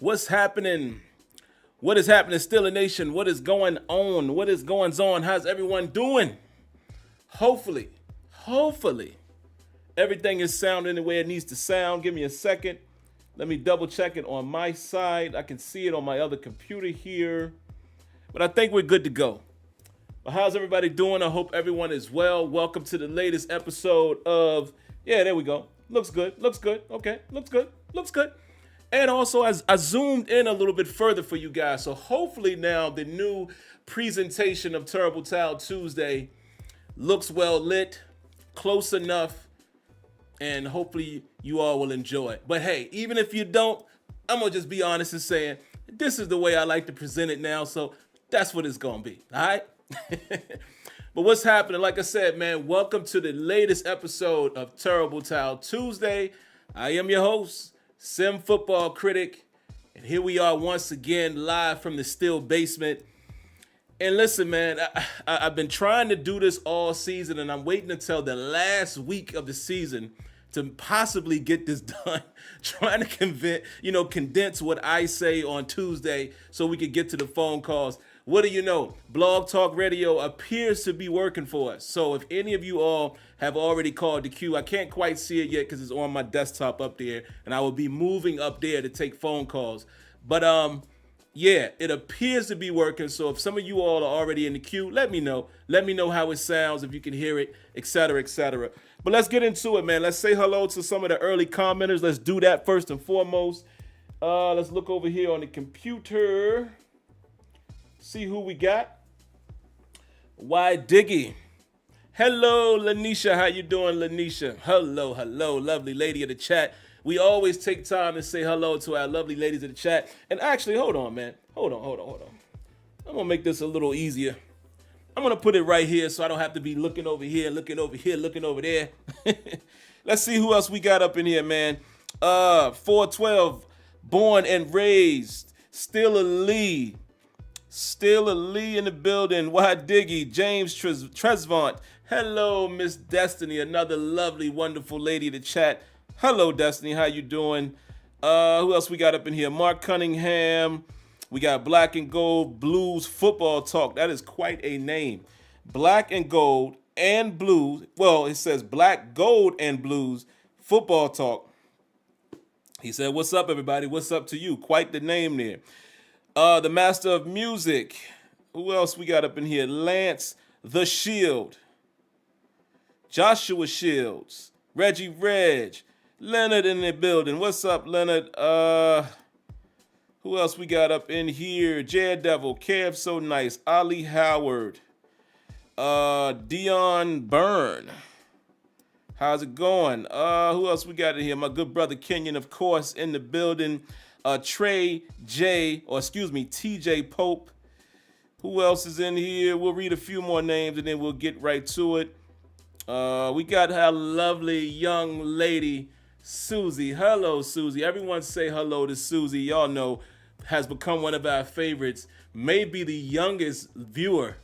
What's happening? What is happening, SteelerNation? What is going on? What is going on? How's everyone doing? Hopefully, everything is sounding the way it needs to sound. Give me a second. Let me double check it on my side. I can see it on my other computer here. But I think we're good to go. But how's everybody doing? I hope everyone is well. Welcome to the latest episode of, there we go. Looks good. Okay, looks good. And also, as I zoomed in a little bit further for you guys. So hopefully now the new presentation of Terrible Towel Tuesday looks well lit, close enough, and hopefully you all will enjoy it. But hey, even if you don't, I'm going to just be honest and saying, this is the way I like to present it now. So that's what it's going to be. All right? But what's happening? Like I said, man, welcome to the latest episode of Terrible Towel Tuesday. I am your host, SimFBallCritic, and here we are once again live from the Steel Basement. And listen, man, I've been trying to do this all season, and I'm waiting until the last week of the season to possibly get this done. Trying to condense what I say on Tuesday so we can get to the phone calls. What do you know? Blog Talk Radio appears to be working for us. So if any of you all have already called the queue, I can't quite see it yet because it's on my desktop up there, and I will be moving up there to take phone calls. But it appears to be working. So if some of you all are already in the queue, let me know. Let me know how it sounds, if you can hear it, etc., etc. But let's get into it, man. Let's say hello to some of the early commenters. Let's do that first and foremost. Let's look over here on the computer. See who we got. Why Diggy. Hello, Lanisha. How you doing, Lanisha? Hello, lovely lady of the chat. We always take time to say hello to our lovely ladies of the chat. And actually, hold on, man. Hold on. I'm going to make this a little easier. I'm going to put it right here so I don't have to be looking over here, looking over there. Let's see who else we got up in here, man. 412, born and raised. Steeler Lee in the building. Why Diggy, James Tresvant. Hello, Miss Destiny, another lovely, wonderful lady to chat. Hello, Destiny. How you doing? Who else we got up in here? Mark Cunningham. We got Black and Gold Blues Football Talk. That is quite a name. Black and Gold and Blues. Well, it says Black, Gold, and Blues Football Talk. He said, what's up, everybody? What's up to you? Quite the name there. The Master of Music. Who else we got up in here? Lance the Shield. Joshua Shields. Reggie Reg. Leonard in the building. What's up, Leonard? Who else we got up in here? Daredevil. Kev So Nice. Ali Howard. Dion Byrne. How's it going? Who else we got in here? My good brother Kenyon, of course, in the building. TJ Pope. Who else is in here? We'll read a few more names and then we'll get right to it. We got our lovely young lady, Susie. Hello, Susie. Everyone say hello to Susie. Y'all know has become one of our favorites, maybe the youngest viewer,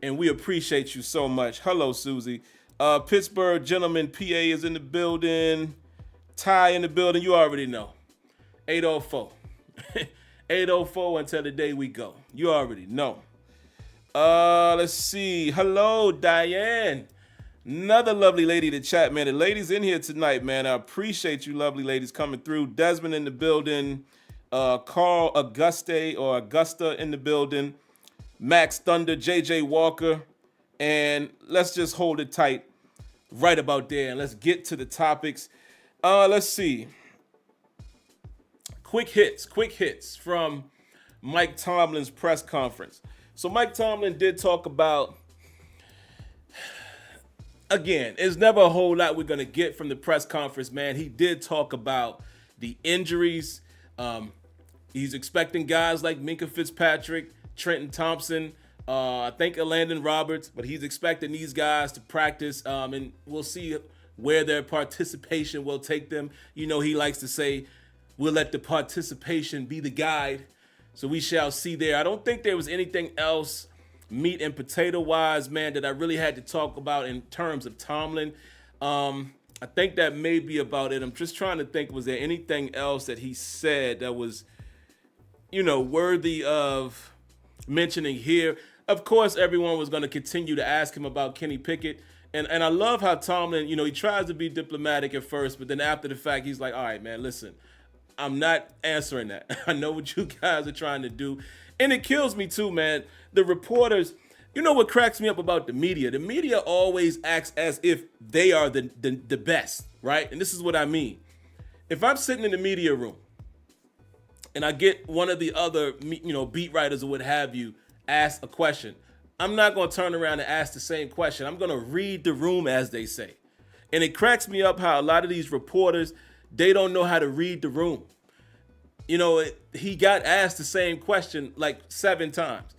and we appreciate you so much. Hello, Susie. Pittsburgh Gentleman PA is in the building. Ty in the building. You already know. 804. 804 until the day we go. You already know. Let's see. Hello, Diane. Another lovely lady to chat, man. The ladies in here tonight, man. I appreciate you lovely ladies coming through. Desmond in the building. Carl Augusta in the building. Max Thunder, JJ Walker. And let's just hold it tight right about there. And let's get to the topics. Let's see. Quick hits from Mike Tomlin's press conference. So Mike Tomlin did talk about, again, there's never a whole lot we're going to get from the press conference, man. He did talk about the injuries. He's expecting guys like Minkah Fitzpatrick, Trenton Thompson, I think Landon Roberts, but he's expecting these guys to practice, and we'll see where their participation will take them. You know, he likes to say, we'll let the participation be the guide. So we shall see there. I don't think there was anything else meat and potato wise, man, that I really had to talk about in terms of Tomlin. I think that may be about it. I'm just trying to think, was there anything else that he said that was worthy of mentioning here. Of course, everyone was going to continue to ask him about Kenny Pickett. And I love how Tomlin, he tries to be diplomatic at first, but then after the fact, he's like, all right, man, listen, I'm not answering that. I know what you guys are trying to do. And it kills me too, man. The reporters, what cracks me up about the media? The media always acts as if they are the best, right? And this is what I mean. If I'm sitting in the media room and I get one of the other, beat writers or what have you, ask a question, I'm not going to turn around and ask the same question. I'm going to read the room, as they say. And it cracks me up how a lot of these reporters, they don't know how to read the room. He got asked the same question like 7 times.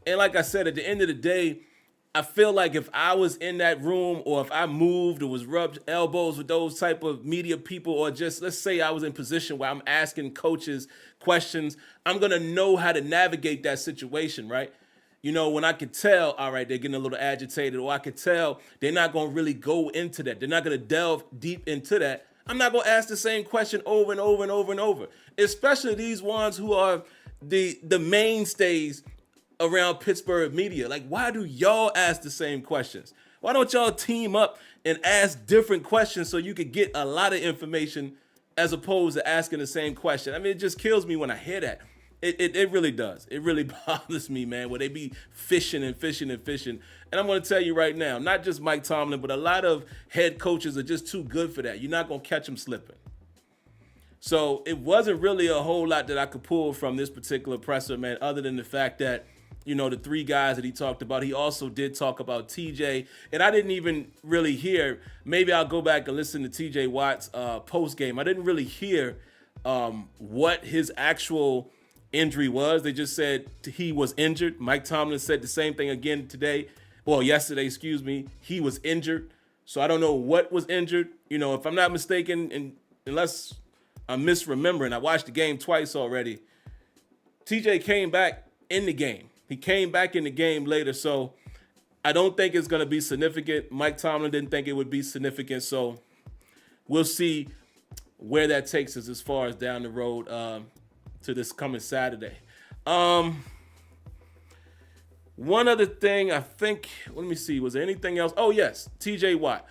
And like I said, at the end of the day, I feel like if I was in that room or if I moved or was rubbed elbows with those type of media people, or just let's say I was in position where I'm asking coaches questions, I'm going to know how to navigate that situation, right? When I could tell, all right, they're getting a little agitated, or I could tell they're not going to really go into that. They're not going to delve deep into that. I'm not going to ask the same question over and over and over and over, especially these ones who are the mainstays around Pittsburgh media. Like, why do y'all ask the same questions? Why don't y'all team up and ask different questions so you could get a lot of information as opposed to asking the same question? I mean, it just kills me when I hear that. It really does. It really bothers me, man, where they be fishing and fishing and fishing. And I'm going to tell you right now, not just Mike Tomlin, but a lot of head coaches are just too good for that. You're not going to catch them slipping. So it wasn't really a whole lot that I could pull from this particular presser, man, other than the fact that, the 3 guys that he talked about. He also did talk about TJ, and I didn't even really hear. Maybe I'll go back and listen to TJ Watt's post game. I didn't really hear what his actual injury was. They just said he was injured. Mike Tomlin said the same thing again yesterday, he was injured. So I don't know what was injured. If I'm not mistaken, and unless I'm misremembering, I watched the game twice already. TJ came back in the game. He came back in the game later, so I don't think it's going to be significant. Mike Tomlin didn't think it would be significant, so we'll see where that takes us as far as down the road to this coming Saturday. One other thing, I think, let me see, was there anything else? Oh, yes, TJ Watt.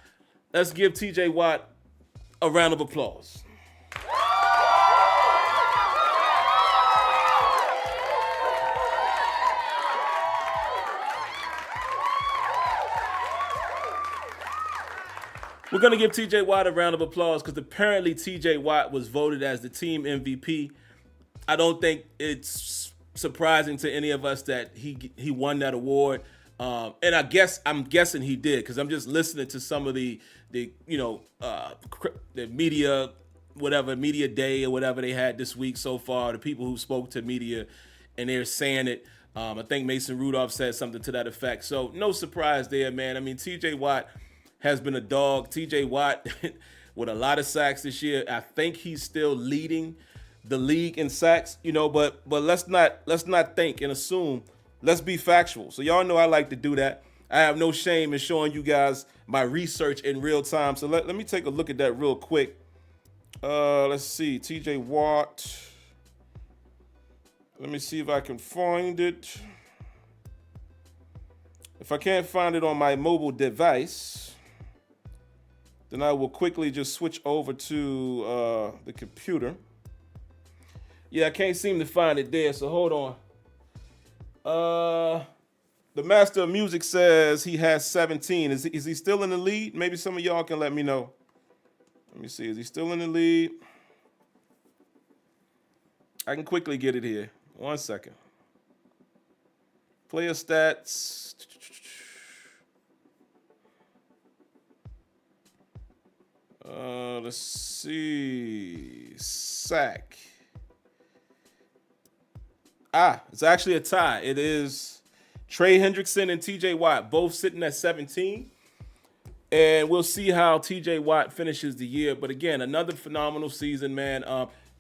Let's give TJ Watt a round of applause. We're going to give TJ Watt a round of applause because apparently TJ Watt was voted as the team MVP. I don't think it's surprising to any of us that he won that award. And I'm guessing he did, because I'm just listening to some of the media, media day or whatever they had this week so far, the people who spoke to media, and they're saying it. I think Mason Rudolph said something to that effect. So no surprise there, man. I mean, TJ Watt has been a dog. TJ Watt with a lot of sacks this year. I think he's still leading the league in sacks, but let's not think and assume. Let's be factual. So y'all know I like to do that. I have no shame in showing you guys my research in real time. So let me take a look at that real quick. Let's see. TJ Watt. Let me see if I can find it. If I can't find it on my mobile device, then I will quickly just switch over to the computer. Yeah, I can't seem to find it there, so hold on. The master of music says he has 17. Is he still in the lead? Maybe some of y'all can let me know. Let me see. Is he still in the lead? I can quickly get it here. 1 second. Player stats. Let's see. Sack. It's actually a tie. It is Trey Hendrickson and TJ Watt both sitting at 17. And we'll see how TJ Watt finishes the year. But again, another phenomenal season, man.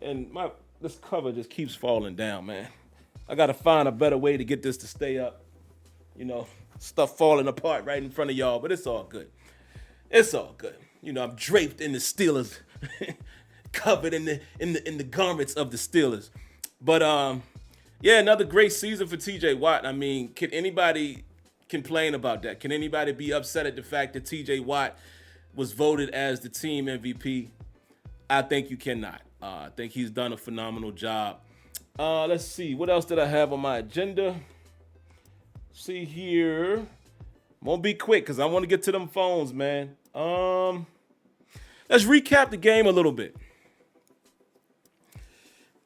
And this cover just keeps falling down, man. I got to find a better way to get this to stay up. Stuff falling apart right in front of y'all, but it's all good. It's all good. I'm draped in the Steelers, covered in the garments of the Steelers. But Yeah, another great season for TJ Watt. I mean, can anybody complain about that? Can anybody be upset at the fact that TJ Watt was voted as the team MVP? I think you cannot. I think he's done a phenomenal job. Let's see. What else did I have on my agenda? See here. I'm gonna be quick because I want to get to them phones, man. Let's recap the game a little bit.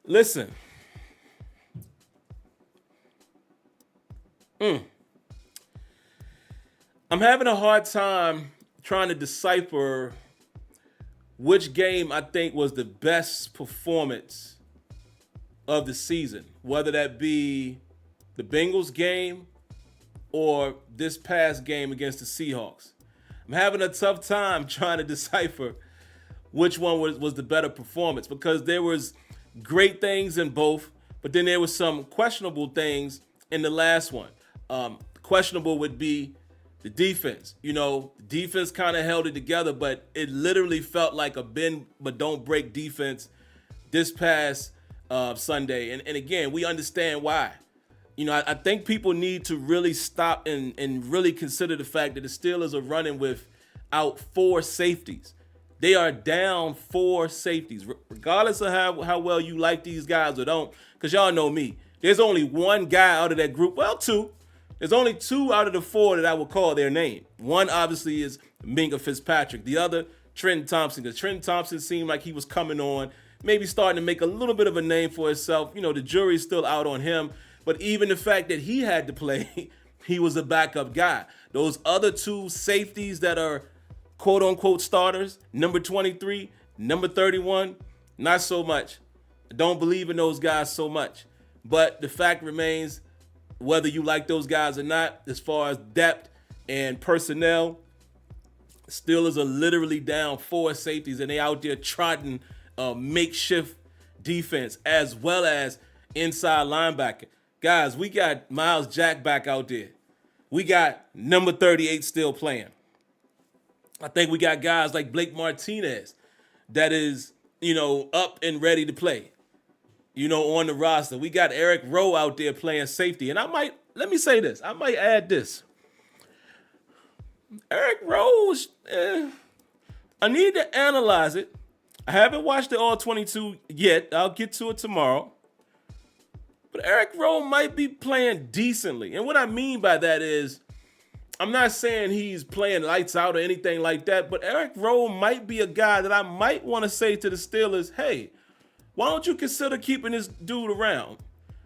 Listen. I'm having a hard time trying to decipher which game I think was the best performance of the season, whether that be the Bengals game or this past game against the Seahawks. I'm having a tough time trying to decipher which one was the better performance because there was great things in both, but then there was some questionable things in the last one. Questionable would be the defense. Defense kind of held it together, but it literally felt like a bend but don't break defense this past Sunday. And again, we understand why. I think people need to really stop and really consider the fact that the Steelers are running without 4 safeties. They are down 4 safeties, regardless of how well you like these guys or don't, because y'all know me. There's only one guy out of that group, well, 2. There's only 2 out of the 4 that I would call their name. One, obviously, is Minka Fitzpatrick. The other, Trenton Thompson, because Trenton Thompson seemed like he was coming on, maybe starting to make a little bit of a name for himself. The jury's still out on him. But even the fact that he had to play, he was a backup guy. Those other 2 safeties that are quote-unquote starters, number 23, number 31, not so much. I don't believe in those guys so much. But the fact remains, whether you like those guys or not, as far as depth and personnel, Steelers are literally down 4 safeties, and they out there trotting makeshift defense as well as inside linebacker. Guys, we got Miles Jack back out there. We got number 38 still playing. I think we got guys like Blake Martinez that is, up and ready to play, on the roster. We got Eric Rowe out there playing safety. And let me say this. I might add this. Eric Rowe, I need to analyze it. I haven't watched the All-22 yet. I'll get to it tomorrow. But Eric Rowe might be playing decently. And what I mean by that is, I'm not saying he's playing lights out or anything like that, but Eric Rowe might be a guy that I might want to say to the Steelers, hey, why don't you consider keeping this dude around?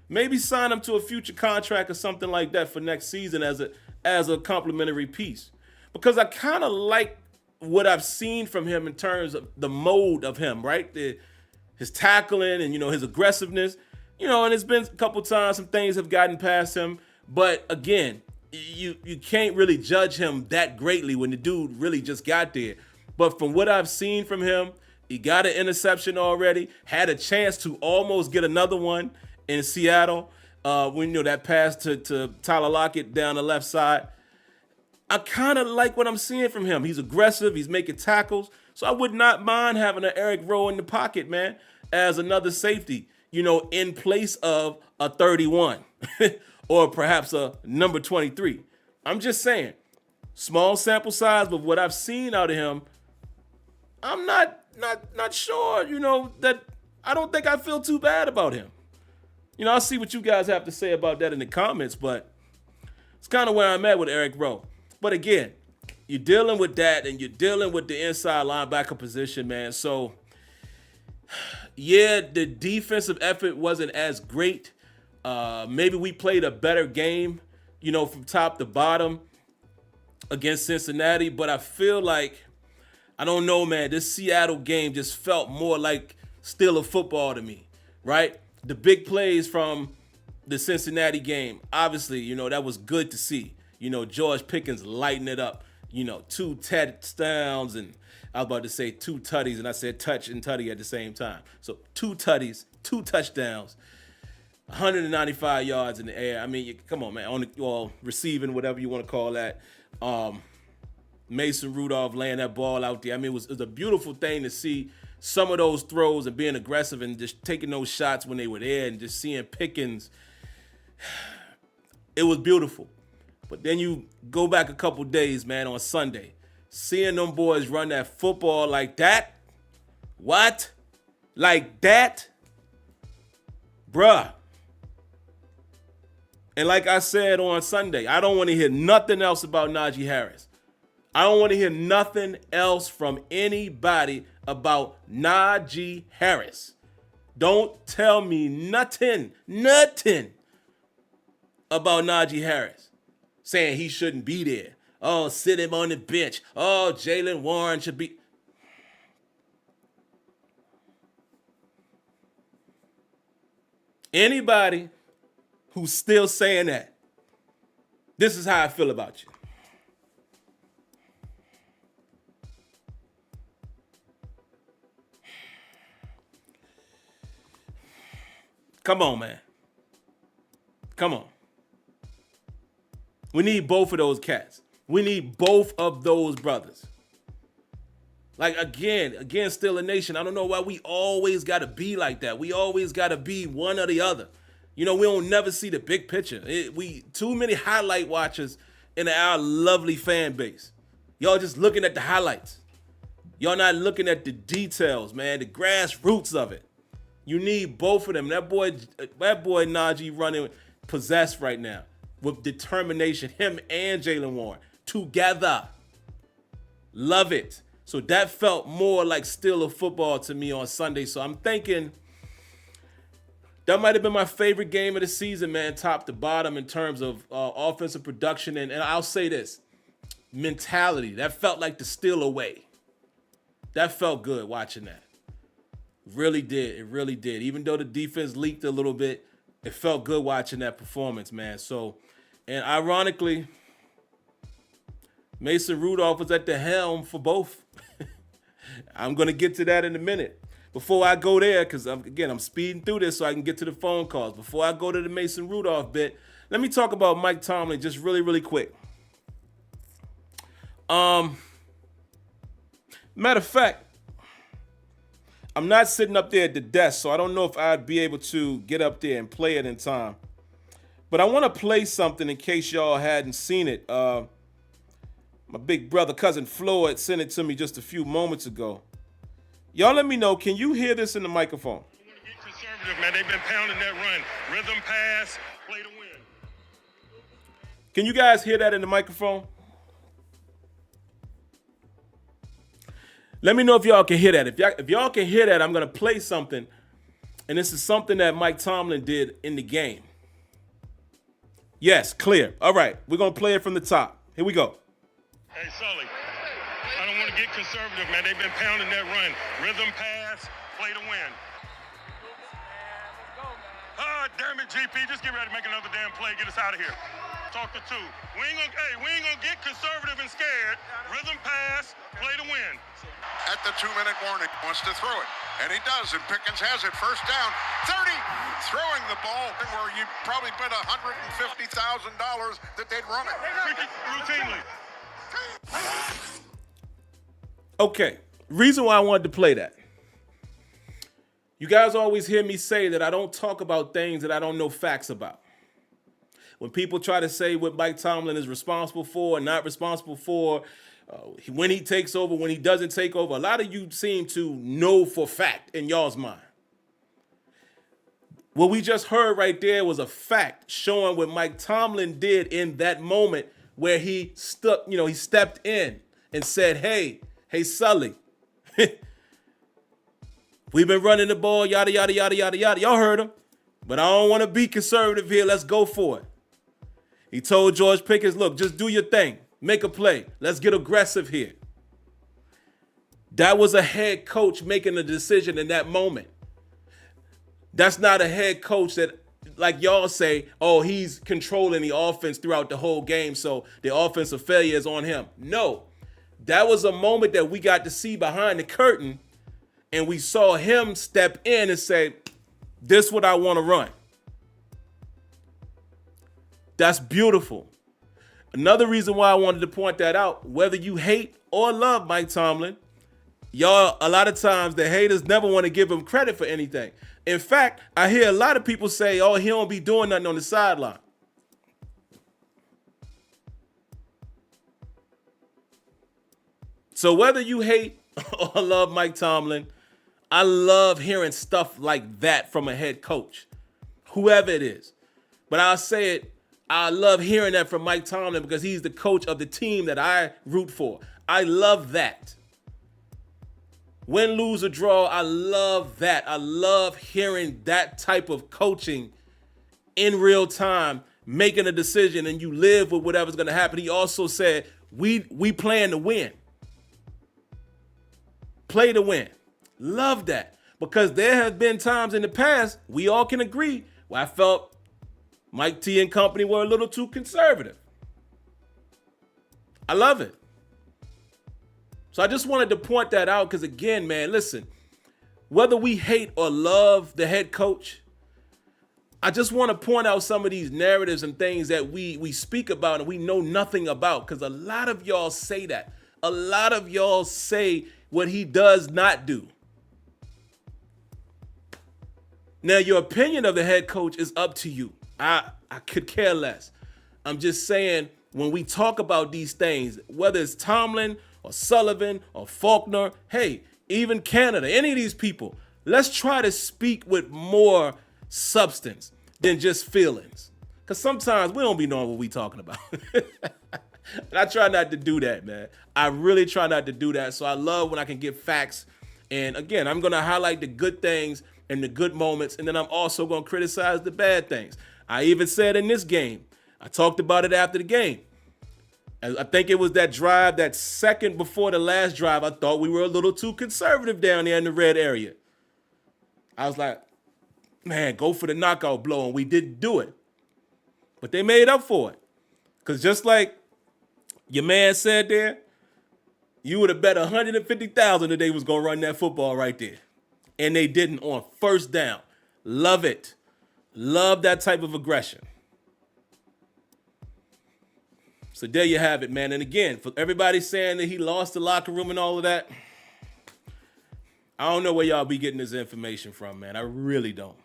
Maybe sign him to a future contract or something like that for next season as a complimentary piece. Because I kind of like what I've seen from him in terms of the mode of him, right? His tackling and, his aggressiveness. And it's been a couple times some things have gotten past him. But again, you can't really judge him that greatly when the dude really just got there. But from what I've seen from him, he got an interception already, had a chance to almost get another one in Seattle when that pass to Tyler Lockett down the left side. I kind of like what I'm seeing from him. He's aggressive. He's making tackles. So I would not mind having an Eric Rowe in the pocket, man, as another safety, in place of a 31 or perhaps a number 23. I'm just saying, small sample size, but what I've seen out of him, I'm not sure, that I don't think I feel too bad about him. I'll see what you guys have to say about that in the comments, but it's kind of where I'm at with Eric Rowe. But again, you're dealing with that and you're dealing with the inside linebacker position, man. So, yeah, the defensive effort wasn't as great. Maybe we played a better game, from top to bottom against Cincinnati, but I feel like, I don't know, man, this Seattle game just felt more like Steeler football to me, right? The big plays from the Cincinnati game, obviously, that was good to see. George Pickens lighting it up, 2 touchdowns, and I was about to say 2 tutties, and I said touch and tutty at the same time. So 2 tutties, 2 touchdowns, 195 yards in the air. I mean, come on, man, receiving, whatever you want to call that. Mason Rudolph laying that ball out there. I mean, it was a beautiful thing to see some of those throws and being aggressive and just taking those shots when they were there and just seeing Pickens It was beautiful. But then you go back a couple days, man, on Sunday, seeing them boys run that football like that. What? Like that? Bruh. And like I said on Sunday, I don't want to hear nothing else about Najee Harris. I don't want to hear nothing else from anybody about Najee Harris. Don't tell me nothing about Najee Harris. Saying he shouldn't be there. Oh, sit him on the bench. Oh, Jaylen Warren should be. Anybody who's still saying that, this is how I feel about you. Come on, man. Come on. We need both of those cats. We need both of those brothers. Like, again, SteelerNation, I don't know why we always got to be like that. We always got to be one or the other. You know, we don't never see the big picture. We too many highlight watchers in our lovely fan base. Y'all just looking at the highlights. Y'all not looking at the details, man, the grassroots of it. You need both of them. That boy Najee running possessed right now with determination. Him and Jaylen Warren together. Love it. So that felt more like Steeler football to me on Sunday. So I'm thinking that might have been my favorite game of the season, man, top to bottom in terms of offensive production. And I'll say this, mentality. That felt like the Steeler way. That felt good watching that. Really did. It really did. Even though the defense leaked a little bit, it felt good watching that performance, man. So, and ironically, Mason Rudolph was at the helm for both. I'm going to get to that in a minute. Before I go there, because I'm speeding through this so I can get to the phone calls. Before I go to the Mason Rudolph bit, let me talk about Mike Tomlin just really, really quick. Matter of fact, I'm not sitting up there at the desk, so I don't know if I'd be able to get up there and play it in time. But I want to play something in case y'all hadn't seen it. My big brother, cousin Floyd, sent it to me just a few moments ago. Y'all let me know, can you hear this in the microphone? You want to get conservative, man. They've been pounding that run. Rhythm pass, play to win. Can you guys hear that in the microphone? Let me know if y'all can hear that. If y'all can hear that, I'm going to play something. And this is something that Mike Tomlin did in the game. Yes, clear. All right, we're going to play it from the top. Here we go. Hey, Sully, I don't want to get conservative, man. They've been pounding that run. Rhythm pass, play to win. Ah, damn it, GP. Just get ready to make another damn play. Get us out of here. Talk to two. We ain't gonna get conservative and scared. Rhythm pass, play to win. At the 2-minute warning, wants to throw it. And he does, and Pickens has it. First down, 30. Throwing the ball where you probably bet $150,000 that they'd run it. Routinely. Okay, reason why I wanted to play that. You guys always hear me say that I don't talk about things that I don't know facts about. When people try to say what Mike Tomlin is responsible for and not responsible for, when he takes over, when he doesn't take over, a lot of you seem to know for fact in y'all's mind. What we just heard right there was a fact showing what Mike Tomlin did in that moment where he stepped in and said, hey, Sully, we've been running the ball, yada, yada, yada, yada, yada. Y'all heard him, but I don't want to be conservative here. Let's go for it. He told George Pickens, look, just do your thing. Make a play. Let's get aggressive here. That was a head coach making a decision in that moment. That's not a head coach that, like y'all say, oh, he's controlling the offense throughout the whole game, so the offensive failure is on him. No, that was a moment that we got to see behind the curtain, and we saw him step in and say, this is what I want to run. That's beautiful. Another reason why I wanted to point that out, whether you hate or love Mike Tomlin, y'all, a lot of times the haters never want to give him credit for anything. In fact, I hear a lot of people say, oh, he don't be doing nothing on the sideline. So whether you hate or love Mike Tomlin, I love hearing stuff like that from a head coach, whoever it is. But I'll say it, I love hearing that from Mike Tomlin because he's the coach of the team that I root for. I love that. Win, lose, or draw, I love that. I love hearing that type of coaching in real time, making a decision, and you live with whatever's going to happen. He also said, we plan to win. Play to win. Love that. Because there have been times in the past, we all can agree, where I felt Mike T and company were a little too conservative. I love it. So I just wanted to point that out because, again, man, listen, whether we hate or love the head coach, I just want to point out some of these narratives and things that we speak about and we know nothing about, because a lot of y'all say that. A lot of y'all say what he does not do. Now, your opinion of the head coach is up to you. I could care less. I'm just saying, when we talk about these things, whether it's Tomlin or Sullivan or Faulkner, hey, even Canada, any of these people, let's try to speak with more substance than just feelings. Because sometimes we don't be knowing what we talking about. And I try not to do that, man. I really try not to do that. So I love when I can get facts. And again, I'm going to highlight the good things and the good moments. And then I'm also going to criticize the bad things. I even said in this game, I talked about it after the game. I think it was that drive, that second before the last drive, I thought we were a little too conservative down there in the red area. I was like, man, go for the knockout blow, and we didn't do it. But they made up for it. Because just like your man said there, you would have bet $150,000 that they was going to run that football right there. And they didn't on first down. Love it. Love that type of aggression. So there you have it, man. And again, for everybody saying that he lost the locker room and all of that, I don't know where y'all be getting this information from, man. I really don't.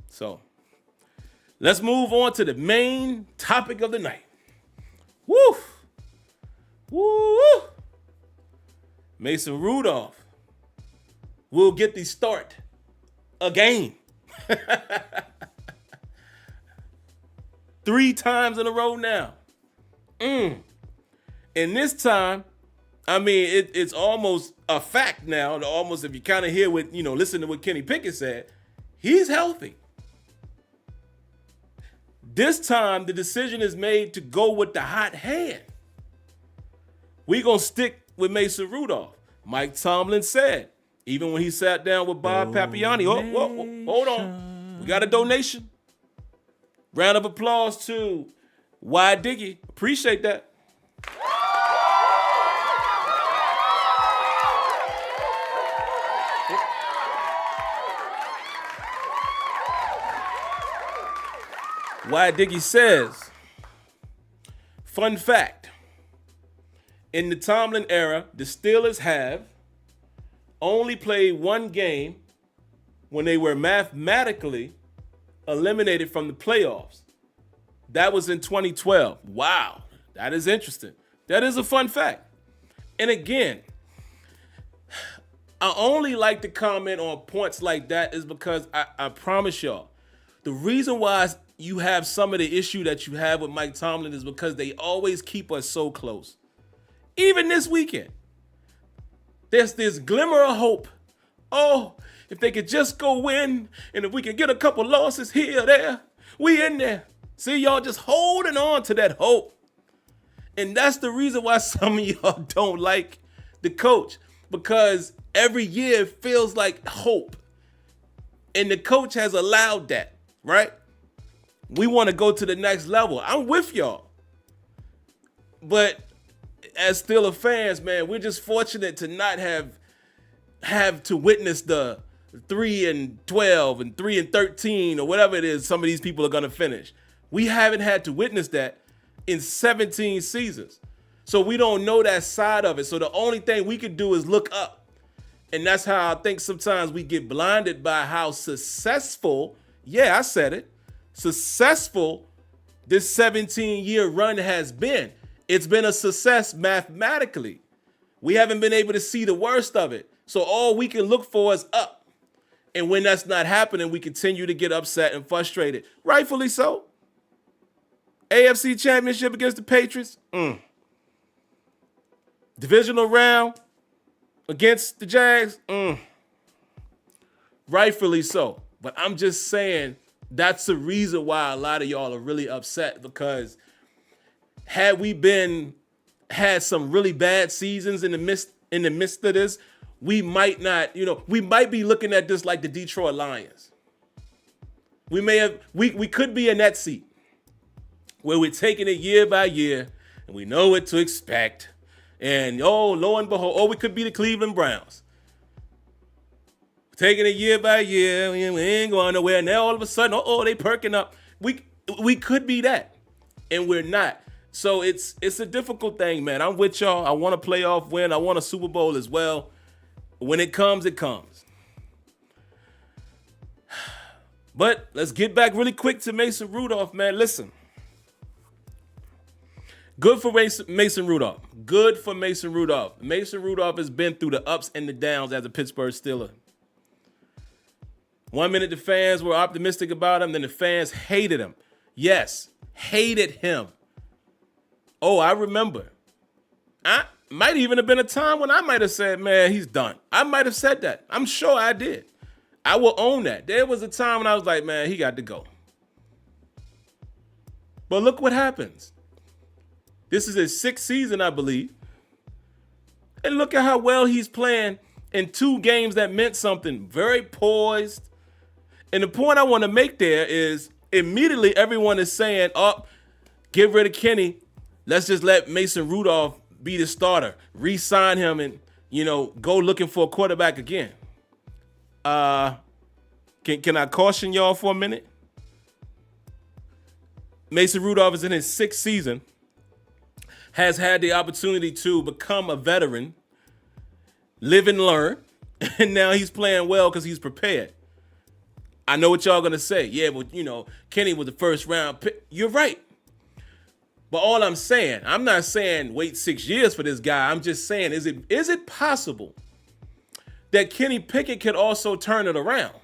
So let's move on to the main topic of the night. Woo! Woo! Mason Rudolph will get the start again. 3 times in a row now. And this time, I mean, it's almost a fact now. Almost, if you kind of hear what, listen to what Kenny Pickett said, he's healthy. This time, the decision is made to go with the hot hand. We're going to stick with Mason Rudolph. Mike Tomlin said, even when he sat down with Bob Papiani, hold on. We got a donation. Round of applause to Y Diggy. Appreciate that. Y Diggy says, fun fact, in the Tomlin era, the Steelers have only played one game when they were mathematically eliminated from the playoffs. That was in 2012. Wow, that is interesting. That is a fun fact. And again, I only like to comment on points like that is because I promise y'all, the reason why you have some of the issue that you have with Mike Tomlin is because they always keep us so close. Even this weekend, there's this glimmer of hope. Oh, if they could just go win, and if we could get a couple losses here or there, we in there. See, y'all just holding on to that hope. And that's the reason why some of y'all don't like the coach, because every year it feels like hope. And the coach has allowed that, right? We want to go to the next level. I'm with y'all. But as Steelers fans, man, we're just fortunate to not have to witness the 3-12 and 3-13 or whatever it is some of these people are going to finish. We haven't had to witness that in 17 seasons. So we don't know that side of it. So the only thing we could do is look up. And that's how I think sometimes we get blinded by how successful, yeah, I said it, successful this 17-year run has been. It's been a success mathematically. We haven't been able to see the worst of it. So all we can look for is up. And when that's not happening, we continue to get upset and frustrated. Rightfully so. AFC Championship against the Patriots. Divisional round against the Jags. Rightfully so. But I'm just saying that's the reason why a lot of y'all are really upset, because had we had some really bad seasons in the midst of this, we might not, we might be looking at this like the Detroit Lions. We could be in that seat where we're taking it year by year and we know what to expect. And lo and behold, we could be the Cleveland Browns. Taking it year by year, we ain't going nowhere. And now all of a sudden, they perking up. We could be that, and we're not. So it's a difficult thing, man. I'm with y'all. I want a playoff win. I want a Super Bowl as well. When it comes, it comes. But let's get back really quick to Mason Rudolph, man. Listen. Good for Mason Rudolph. Good for Mason Rudolph. Mason Rudolph has been through the ups and the downs as a Pittsburgh Steeler. 1 minute the fans were optimistic about him, then the fans hated him. Yes, hated him. I remember. I might even have been a time when I might have said, man, he's done. I might have said that. I'm sure I did. I will own that. There was a time when I was like, man, he got to go. But look what happens. This is his sixth season, I believe. And look at how well he's playing in 2 games that meant something. Very poised. And the point I want to make there is immediately everyone is saying, get rid of Kenny. Let's just let Mason Rudolph be the starter. Re-sign him and, go looking for a quarterback again. Can I caution y'all for a minute? Mason Rudolph is in his 6th season. Has had the opportunity to become a veteran, live and learn, and now he's playing well because he's prepared. I know what y'all gonna say. Yeah, but Kenny was the first round pick. You're right. But all I'm saying, I'm not saying wait 6 years for this guy. I'm just saying, is it possible that Kenny Pickett could also turn it around?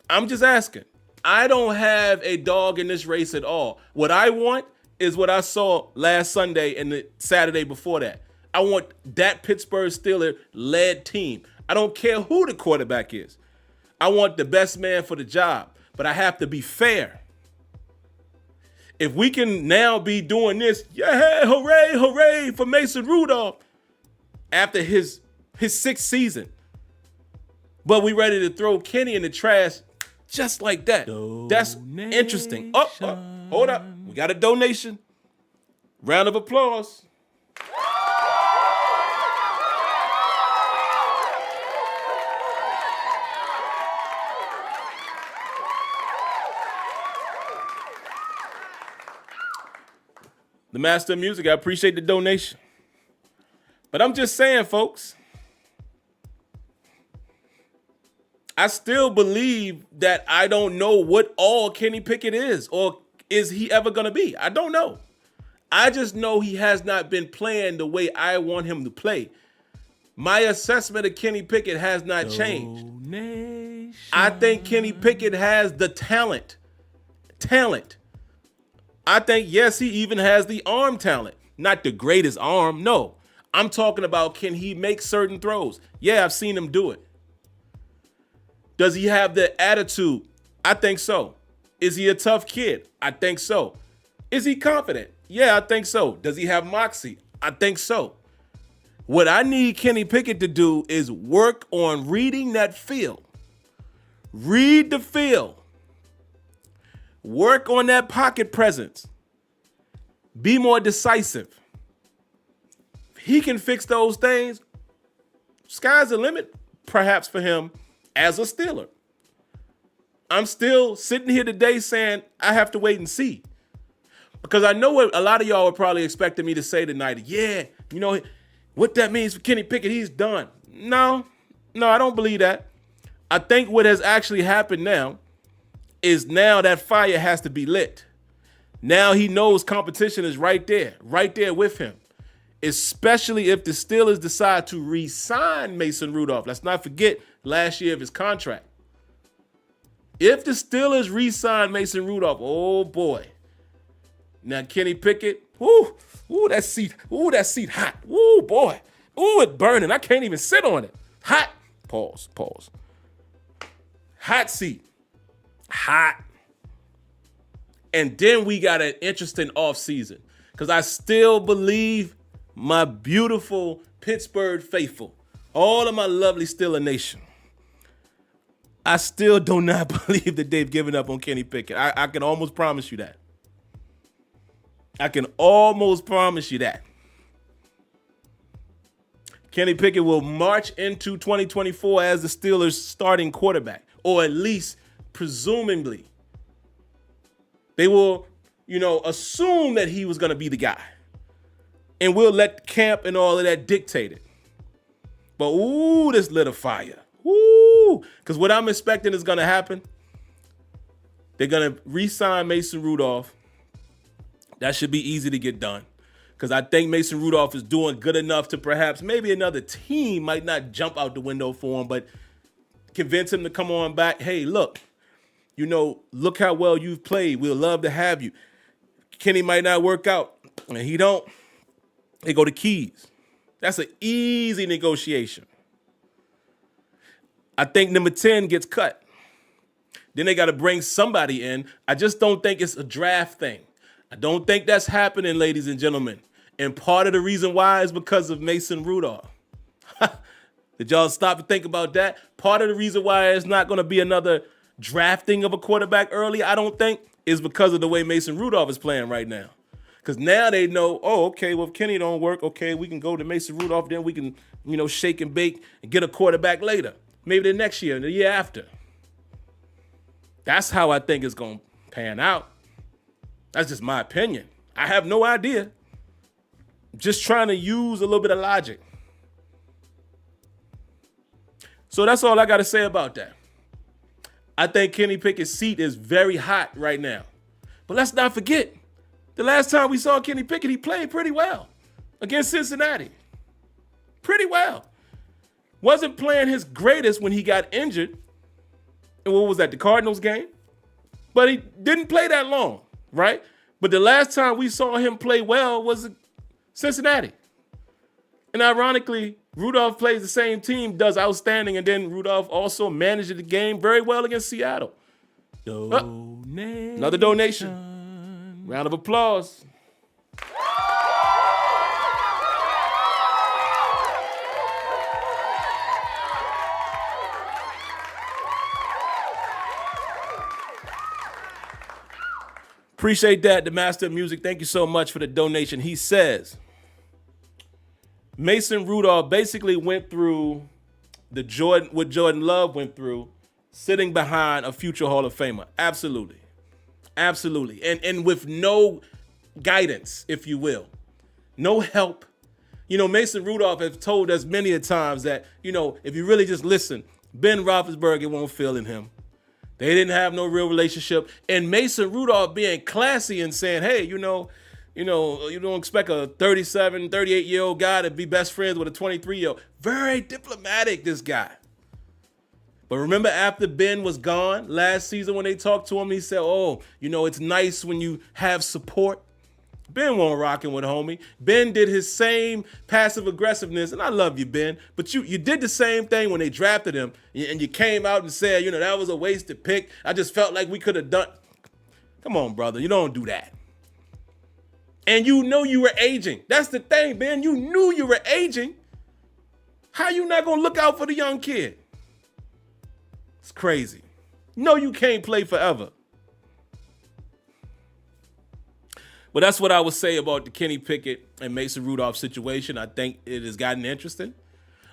I'm just asking. I don't have a dog in this race at all. What I want is what I saw last Sunday and the Saturday before that. I want that Pittsburgh Steelers-led team. I don't care who the quarterback is. I want the best man for the job, but I have to be fair. If we can now be doing this, yeah, hooray, hooray for Mason Rudolph after his 6th season, but we ready to throw Kenny in the trash just like that. That's interesting. Hold up. We got a donation. Round of applause. The Master of Music, I appreciate the donation. But I'm just saying, folks, I still believe that I don't know what all Kenny Pickett is, or is he ever going to be? I don't know. I just know he has not been playing the way I want him to play. My assessment of Kenny Pickett has not changed. I think Kenny Pickett has the talent. I think, yes, he even has the arm talent. Not the greatest arm, no. I'm talking about, can he make certain throws? Yeah, I've seen him do it. Does he have the attitude? I think so. Is he a tough kid? I think so. Is he confident? Yeah, I think so. Does he have moxie? I think so. What I need Kenny Pickett to do is work on reading that field. Read the field. Work on that pocket presence. Be more decisive. If he can fix those things, sky's the limit, perhaps, for him as a Steeler. I'm still sitting here today saying I have to wait and see. Because I know what a lot of y'all were probably expecting me to say tonight. Yeah, you know what that means for Kenny Pickett, he's done. No, I don't believe that. I think what has actually happened now is now that fire has to be lit. Now he knows competition is right there with him. Especially if the Steelers decide to re-sign Mason Rudolph. Let's not forget last year of his contract. If the Steelers re-sign Mason Rudolph, oh boy. Now Kenny Pickett, that seat hot. Ooh, boy. Ooh, it's burning. I can't even sit on it. Hot. Pause. Hot seat. Hot. And then we got an interesting offseason. Because I still believe my beautiful Pittsburgh faithful, all of my lovely SteelerNation, I still do not believe that they've given up on Kenny Pickett. I can almost promise you that. Kenny Pickett will march into 2024 as the Steelers' starting quarterback, or at least presumably. They will, assume that he was going to be the guy. And we'll let camp and all of that dictate it. But, this lit a fire. Because what I'm expecting is going to happen, they're going to re-sign Mason Rudolph. That should be easy to get done. Because I think Mason Rudolph is doing good enough to perhaps maybe another team might not jump out the window for him, but convince him to come on back. Hey, look, look how well you've played. We'll love to have you. Kenny might not work out, and he don't. They go to Keys. That's an easy negotiation. I think number 10 gets cut. Then they got to bring somebody in. I just don't think it's a draft thing. I don't think that's happening, ladies and gentlemen. And part of the reason why is because of Mason Rudolph. Did y'all stop to think about that? Part of the reason why it's not going to be another drafting of a quarterback early, I don't think, is because of the way Mason Rudolph is playing right now. Because now they know, okay, well, if Kenny don't work, okay, we can go to Mason Rudolph, then we can, shake and bake and get a quarterback later. Maybe the next year, the year after. That's how I think it's going to pan out. That's just my opinion. I have no idea. Just trying to use a little bit of logic. So that's all I got to say about that. I think Kenny Pickett's seat is very hot right now. But let's not forget, the last time we saw Kenny Pickett, he played pretty well against Cincinnati. Pretty well. Wasn't playing his greatest when he got injured. And what was that, the Cardinals game? But he didn't play that long, right? But the last time we saw him play well was Cincinnati. And ironically, Rudolph plays the same team, does outstanding, and then Rudolph also managed the game very well against Seattle. Another donation. Round of applause. Appreciate that, the Master of Music. Thank you so much for the donation. He says, Mason Rudolph basically went through what Jordan Love went through, sitting behind a future Hall of Famer. Absolutely. And with no guidance, if you will. No help. Mason Rudolph has told us many a times that, if you really just listen, Ben Roethlisberger won't feel in him. They didn't have no real relationship. And Mason Rudolph being classy and saying, hey, you don't expect a 37, 38-year-old guy to be best friends with a 23-year-old. Very diplomatic, this guy. But remember after Ben was gone last season when they talked to him, he said, it's nice when you have support. Ben wasn't rocking with homie. Ben did his same passive aggressiveness, and I love you, Ben, but you did the same thing when they drafted him, and you came out and said, that was a wasted pick. I just felt like we could have done. Come on, brother, you don't do that. And you were aging. That's the thing, Ben. You knew you were aging. How you not gonna look out for the young kid? It's crazy. No, you can't play forever. But that's what I would say about the Kenny Pickett and Mason Rudolph situation. I think it has gotten interesting.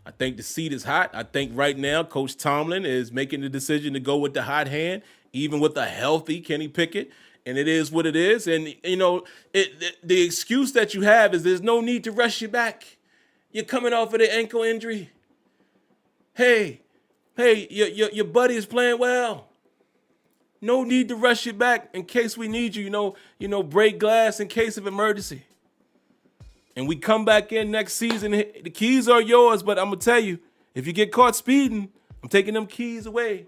I think the seat is hot. I think right now Coach Tomlin is making the decision to go with the hot hand, even with a healthy Kenny Pickett. and it is what it is. And, the excuse that you have is there's no need to rush you back. You're coming off of the ankle injury. Hey, your buddy is playing well. No need to rush you back in case we need you, break glass in case of emergency. And we come back in next season, the keys are yours, but I'm going to tell you, if you get caught speeding, I'm taking them keys away.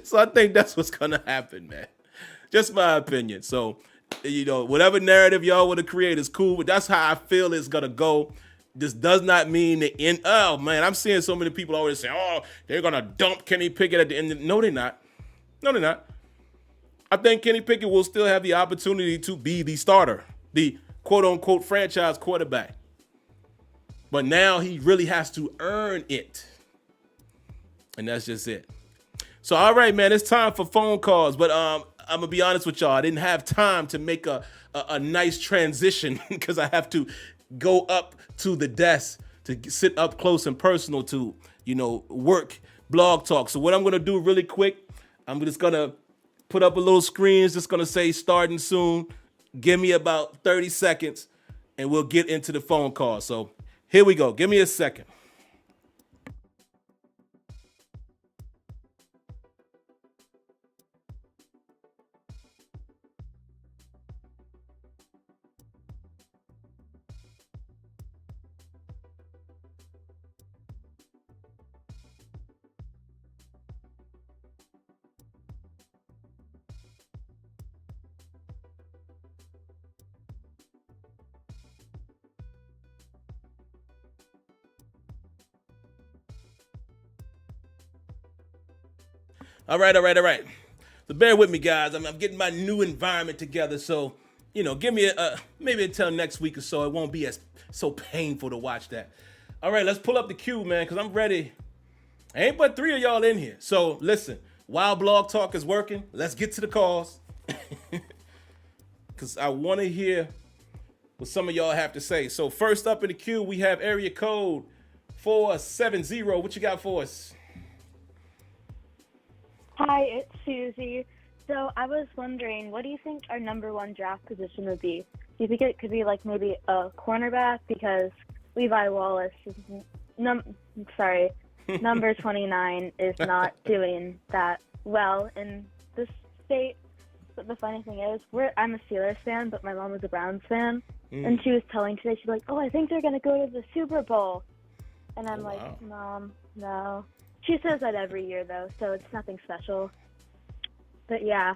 So I think that's what's going to happen, man. Just my opinion. So, whatever narrative y'all want to create is cool, but that's how I feel it's going to go. This does not mean the end. Oh, man, I'm seeing so many people always say, oh, they're going to dump Kenny Pickett at the end. No, they're not. No, they're not. I think Kenny Pickett will still have the opportunity to be the starter, the quote-unquote franchise quarterback. But now he really has to earn it. And that's just it. So, all right, man, it's time for phone calls. But I'm going to be honest with y'all. I didn't have time to make a nice transition because I have to go up to the desk to sit up close and personal to, work blog talk. So what I'm going to do really quick, I'm just going to put up a little screen. It's just going to say starting soon. Give me about 30 seconds and we'll get into the phone call. So here we go. Give me a second. All right. So bear with me, guys. I'm getting my new environment together. So, give me maybe until next week or so. It won't be so painful to watch that. All right, let's pull up the queue, man, because I'm ready. Ain't but 3 of y'all in here. So listen, while blog talk is working, let's get to the calls. Because I want to hear what some of y'all have to say. So first up in the queue, we have area code 470. What you got for us? Hi, it's Susie. So I was wondering, what do you think our number 1 draft position would be? Do you think it could be like maybe a cornerback? Because Levi Wallace is number 29 is not doing that well in this state. But the funny thing is, I'm a Steelers fan, but my mom was a Browns fan. And she was telling today, she's like, oh, I think they're going to go to the Super Bowl. And I'm like, Mom, no. She says that every year, though, so it's nothing special. But, yeah.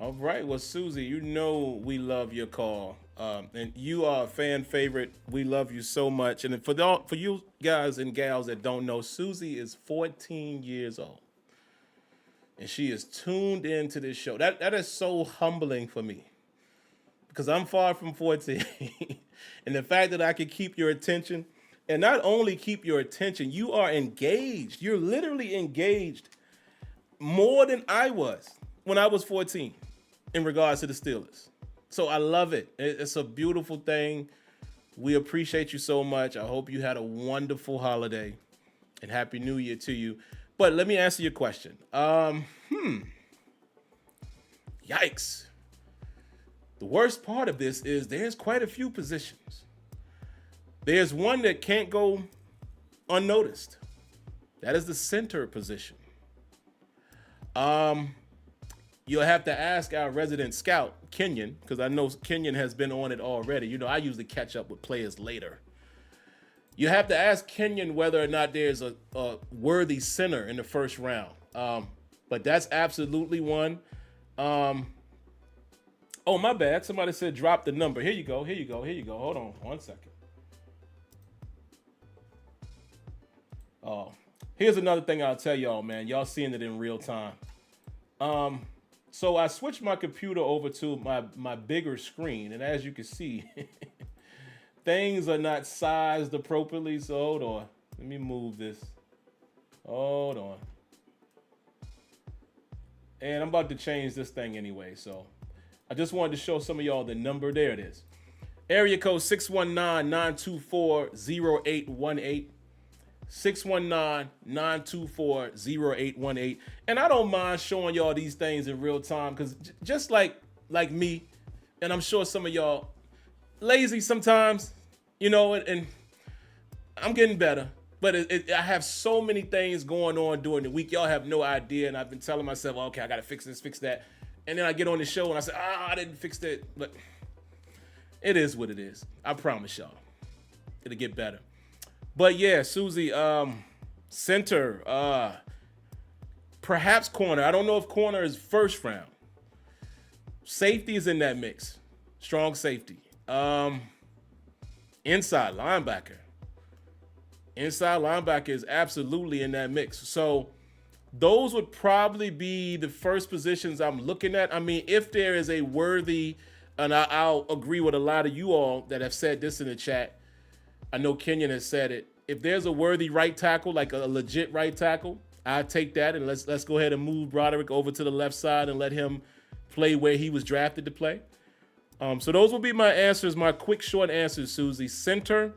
All right. Well, Susie, we love your call. And you are a fan favorite. We love you so much. And for you guys and gals that don't know, Susie is 14 years old. And she is tuned into this show. That is so humbling for me. Because I'm far from 14. And the fact that I can keep your attention. And not only keep your attention, you are engaged. You're literally engaged more than I was when I was 14 in regards to the Steelers. So I love it. It's a beautiful thing. We appreciate you so much. I hope you had a wonderful holiday and Happy New Year to you. But let me answer your question. Yikes. The worst part of this is there's quite a few positions. There's one that can't go unnoticed. That is the center position. You'll have to ask our resident scout, Kenyon, because I know Kenyon has been on it already. I usually catch up with players later. You have to ask Kenyon whether or not there's a worthy center in the first round. But that's absolutely one. Oh, my bad. Somebody said drop the number. Here you go. Hold on 1 second. Oh, here's another thing I'll tell y'all, man. Y'all seeing it in real time. So I switched my computer over to my bigger screen, and as you can see, things are not sized appropriately. So hold on. Let me move this. Hold on. And I'm about to change this thing anyway, so I just wanted to show some of y'all the number. There it is. Area code 619-924-0818. 619-924-0818. And I don't mind showing y'all these things in real time because just like me, and I'm sure some of y'all lazy sometimes, and I'm getting better. But I have so many things going on during the week. Y'all have no idea. And I've been telling myself, okay, I got to fix this, fix that. And then I get on the show and I say, I didn't fix that. But it is what it is. I promise y'all. It'll get better. But yeah, Susie, center, perhaps corner. I don't know if corner is first round. Safety is in that mix. Strong safety. Inside linebacker. Inside linebacker is absolutely in that mix. So those would probably be the first positions I'm looking at. I mean, if there is a worthy, and I'll agree with a lot of you all that have said this in the chat. I know Kenyon has said it. If there's a worthy right tackle, like a legit right tackle, I'll take that, and let's go ahead and move Broderick over to the left side and let him play where he was drafted to play. So those will be my answers, my quick, short answers, Susie. Center.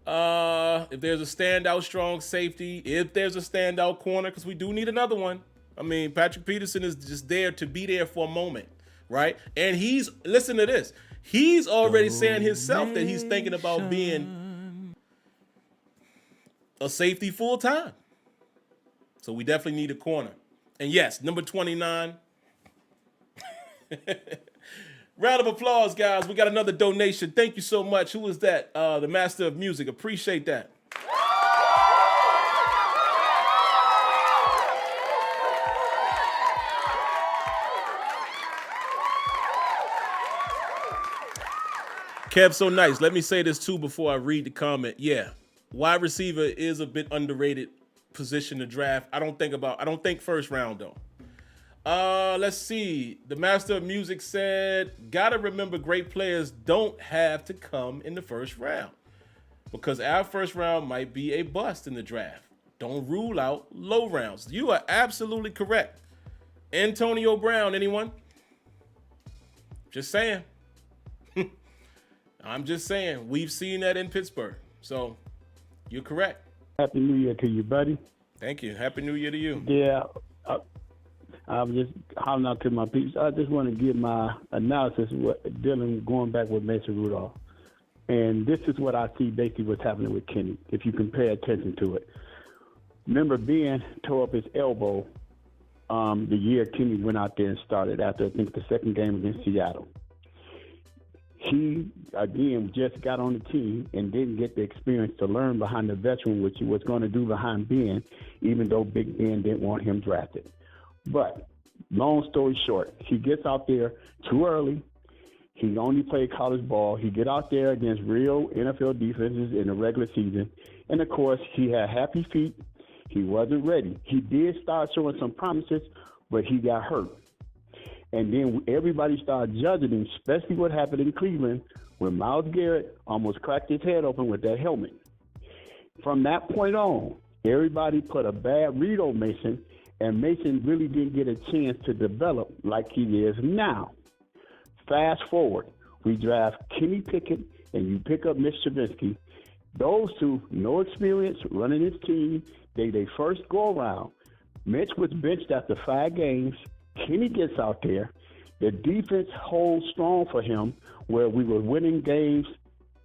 If there's a standout strong safety, if there's a standout corner, because we do need another one. I mean, Patrick Peterson is just there to be there for a moment, right? And listen to this. He's already saying himself that he's thinking about being a safety full time. So we definitely need a corner. And yes, number 29. Round of applause, guys. We got another donation. Thank you so much. Who is that? The Master of Music. Appreciate that. Kev, so nice. Let me say this too before I read the comment. Yeah, wide receiver is a bit underrated position to draft. I don't think first round though. Let's see. The Master of Music said, gotta remember great players don't have to come in the first round because our first round might be a bust in the draft. Don't rule out low rounds. You are absolutely correct. Antonio Brown, anyone? Just saying. I'm just saying. We've seen that in Pittsburgh. So you're correct. Happy New Year to you, buddy. Thank you. Happy New Year to you. Yeah. I'm just hollering out to my people. I just want to give my analysis going back with Mason Rudolph. And this is what I see basically what's happening with Kenny, if you can pay attention to it. Remember, Ben tore up his elbow the year Kenny went out there and started after, I think, the second game against Seattle. He, again, just got on the team and didn't get the experience to learn behind the veteran, which he was going to do behind Ben, even though Big Ben didn't want him drafted. But long story short, he gets out there too early. He only played college ball. He get out there against real NFL defenses in the regular season. And, of course, he had happy feet. He wasn't ready. He did start showing some promises, but he got hurt. And then everybody started judging him, especially what happened in Cleveland when Myles Garrett almost cracked his head open with that helmet. From that point on, everybody put a bad read on Mason, and Mason really didn't get a chance to develop like he is now. Fast forward, we draft Kenny Pickett, and you pick up Mitch Trubisky. Those two, no experience running his team. They first go around. Mitch was benched after 5 games. Kenny gets out there. The defense holds strong for him, where we were winning games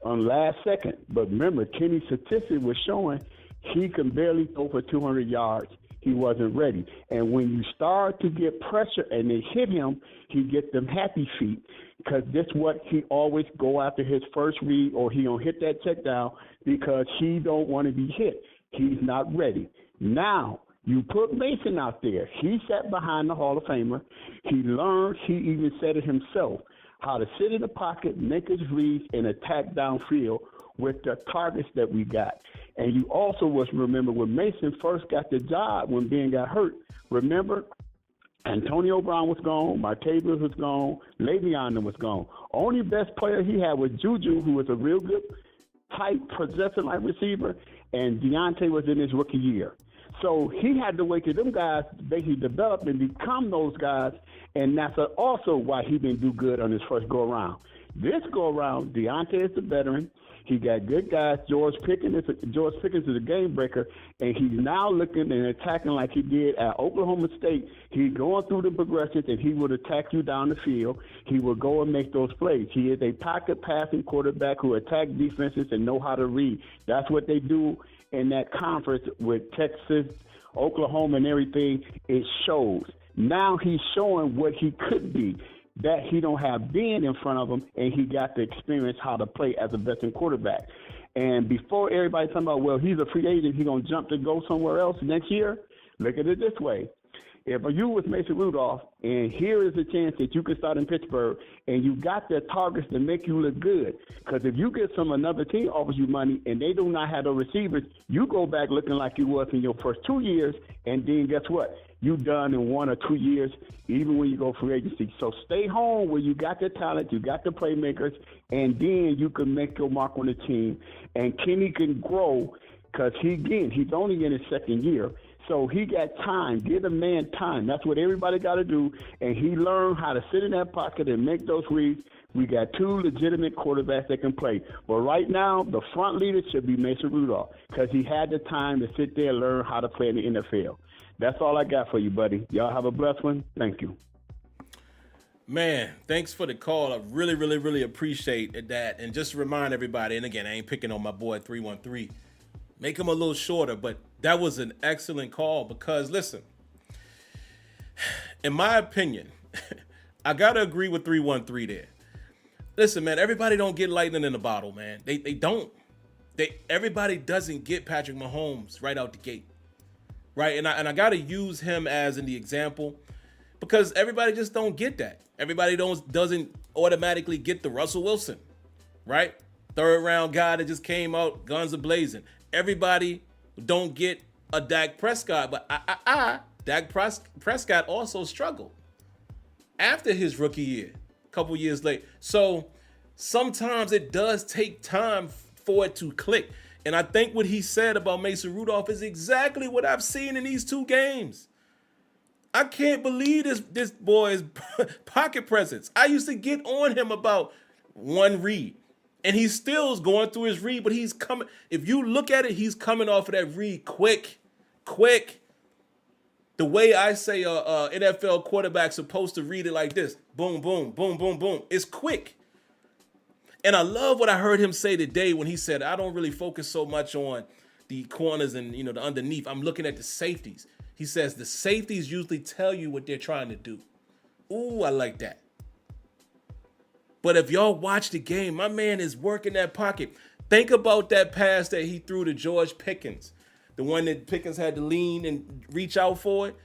on last second. But remember, Kenny's statistic was showing he can barely throw for 200 yards. He wasn't ready. And when you start to get pressure and they hit him, he gets them happy feet, because that's what he always go after his first read, or he don't hit that check down because he don't want to be hit. He's not ready. Now, you put Mason out there. He sat behind the Hall of Famer. He learned, he even said it himself, how to sit in the pocket, make his reads, and attack downfield with the targets that we got. And you also must remember when Mason first got the job when Ben got hurt, remember, Antonio Brown was gone, Martavis was gone, Le'Veon was gone. Only best player he had was Juju, who was a real good tight possession-like receiver, and Deontay was in his rookie year. So he had to wait till them guys basically develop and become those guys, and that's also why he didn't do good on his first go-around. This go around, Deontay is the veteran. He got good guys. George Pickens is a game breaker, and he's now looking and attacking like he did at Oklahoma State. He's going through the progressions, and he would attack you down the field. He will go and make those plays. He is a pocket passing quarterback who attacks defenses and know how to read. That's what they do in that conference with Texas, Oklahoma, and everything. It shows. Now he's showing what he could be. That he don't have Ben in front of him, and he got to experience how to play as a veteran quarterback. And before everybody talking about, well, he's a free agent, he's going to jump to go somewhere else next year, look at it this way. If you was Mason Rudolph, and here is a chance that you can start in Pittsburgh, and you got the targets to make you look good, because if you get another team offers you money, and they do not have the receivers, you go back looking like you was in your first 2 years, and then guess what? You done in 1 or 2 years, even when you go free agency. So stay home where you got the talent, you got the playmakers, and then you can make your mark on the team. And Kenny can grow because he's only in his second year. So he got time. Give the man time. That's what everybody got to do. And he learned how to sit in that pocket and make those reads. We got 2 legitimate quarterbacks that can play. But right now, the front leader should be Mason Rudolph because he had the time to sit there and learn how to play in the NFL. That's all I got for you, buddy. Y'all have a blessed one. Thank you. Man, thanks for the call. I really, really, really appreciate that. And just to remind everybody, and again, I ain't picking on my boy 313. Make him a little shorter, but that was an excellent call because, listen, in my opinion, I got to agree with 313 there. Listen, man, everybody don't get lightning in the bottle, man. They don't. Everybody doesn't get Patrick Mahomes right out the gate. Right, and I got to use him as the example because everybody just don't get that. Everybody doesn't automatically get the Russell Wilson, right? 3rd round guy that just came out, guns a-blazing. Everybody don't get a Dak Prescott, but Dak Prescott also struggled after his rookie year, a couple years later. So sometimes it does take time for it to click. And I think what he said about Mason Rudolph is exactly what I've seen in these 2 games. I can't believe this boy's pocket presence. I used to get on him about one read. And he still is going through his read, but he's coming. If you look at it, he's coming off of that read quick. The way I say a NFL quarterback's supposed to read it like this. Boom, boom, boom, boom, boom. It's quick. And I love what I heard him say today when he said, I don't really focus so much on the corners and, the underneath. I'm looking at the safeties. He says the safeties usually tell you what they're trying to do. Ooh, I like that. But if y'all watch the game, my man is working that pocket. Think about that pass that he threw to George Pickens, the one that Pickens had to lean and reach out for it.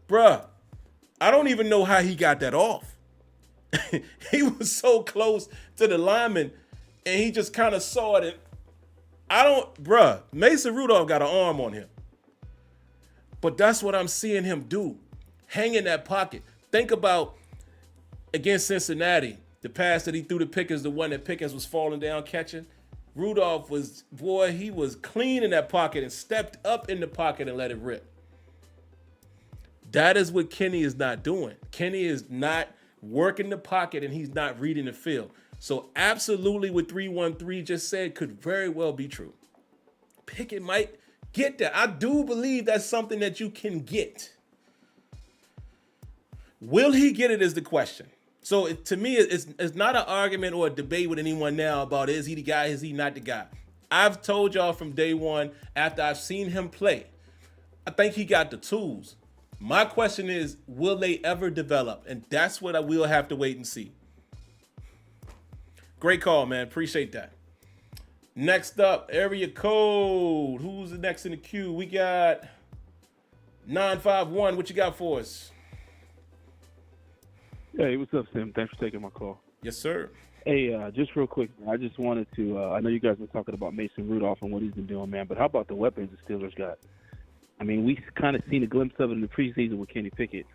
Bruh, I don't even know how he got that off. He was so close to the lineman, and he just kind of saw it. And Mason Rudolph got an arm on him. But that's what I'm seeing him do. Hang in that pocket. Think about against Cincinnati, the pass that he threw to Pickens, the one that Pickens was falling down catching. Rudolph he was clean in that pocket and stepped up in the pocket and let it rip. That is what Kenny is not doing. Kenny is not working the pocket, and he's not reading the field. So absolutely what 313 just said could very well be true. Pickett might get that. I do believe that's something that you can get. Will he get it is the question. So to me, it's not an argument or a debate with anyone now about is he the guy, is he not the guy. I've told y'all from day one, after I've seen him play, I think he got the tools. My question is, will they ever develop? And that's what I will have to wait and see. Great call, man. Appreciate that. Next up, area code. Who's the next in the queue? We got 951. What you got for us? Hey, what's up, Sim? Thanks for taking my call. Yes, sir. Hey, just real quick, I just wanted to, I know you guys were talking about Mason Rudolph and what he's been doing, man, but how about the weapons the Steelers got? I mean, we've kind of seen a glimpse of it in the preseason with Kenny Pickett,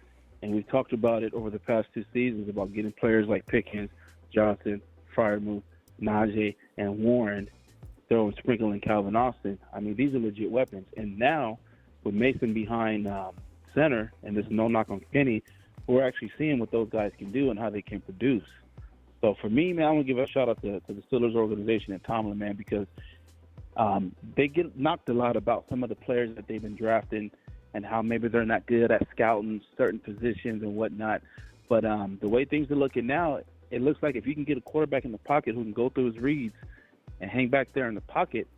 and we've talked about it over the past 2 seasons about getting players like Pickens, Johnson, Freiermuth, Najee, and Warren, throwing sprinkling Calvin Austin. I mean, these are legit weapons. And now, with Mason behind center, and this no knock on Kenny, we're actually seeing what those guys can do and how they can produce. So for me, man, I'm gonna give a shout out to the Steelers organization and Tomlin, man, because they get knocked a lot about some of the players that they've been drafting and how maybe they're not good at scouting certain positions and whatnot. But the way things are looking now, it looks like if you can get a quarterback in the pocket who can go through his reads and hang back there in the pocket,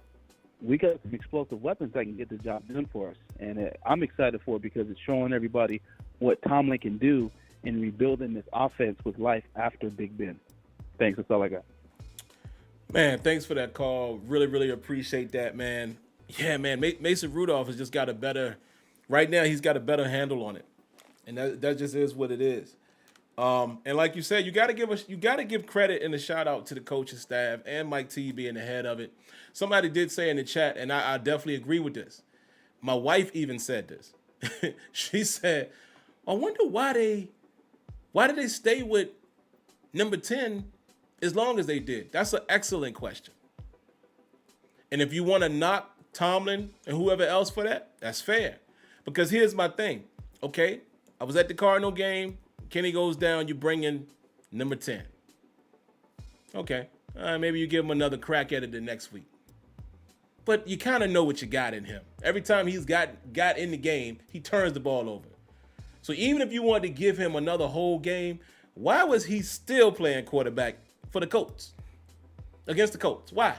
we got some explosive weapons that can get the job done for us. And I'm excited for it because it's showing everybody what Tomlin can do in rebuilding this offense with life after Big Ben. Thanks. That's all I got. Man, thanks for that call. Really, really appreciate that, man. Yeah, man, Mason Rudolph has just got a better – right now he's got a better handle on it. And that just is what it is. And like you said, you got to give credit and a shout out to the coaching staff and Mike T being the head of it. Somebody did say in the chat, and I definitely agree with this. My wife even said this. She said, "I wonder why did they stay with number 10 as long as they did?" That's an excellent question. And if you want to knock Tomlin and whoever else for that, that's fair. Because here's my thing. Okay, I was at the Cardinal game. Kenny goes down, you bring in number 10. Okay, maybe you give him another crack at it the next week. But you kind of know what you got in him. Every time he's got in the game, he turns the ball over. So even if you wanted to give him another whole game, why was he still playing quarterback for the Colts? Against the Colts, why?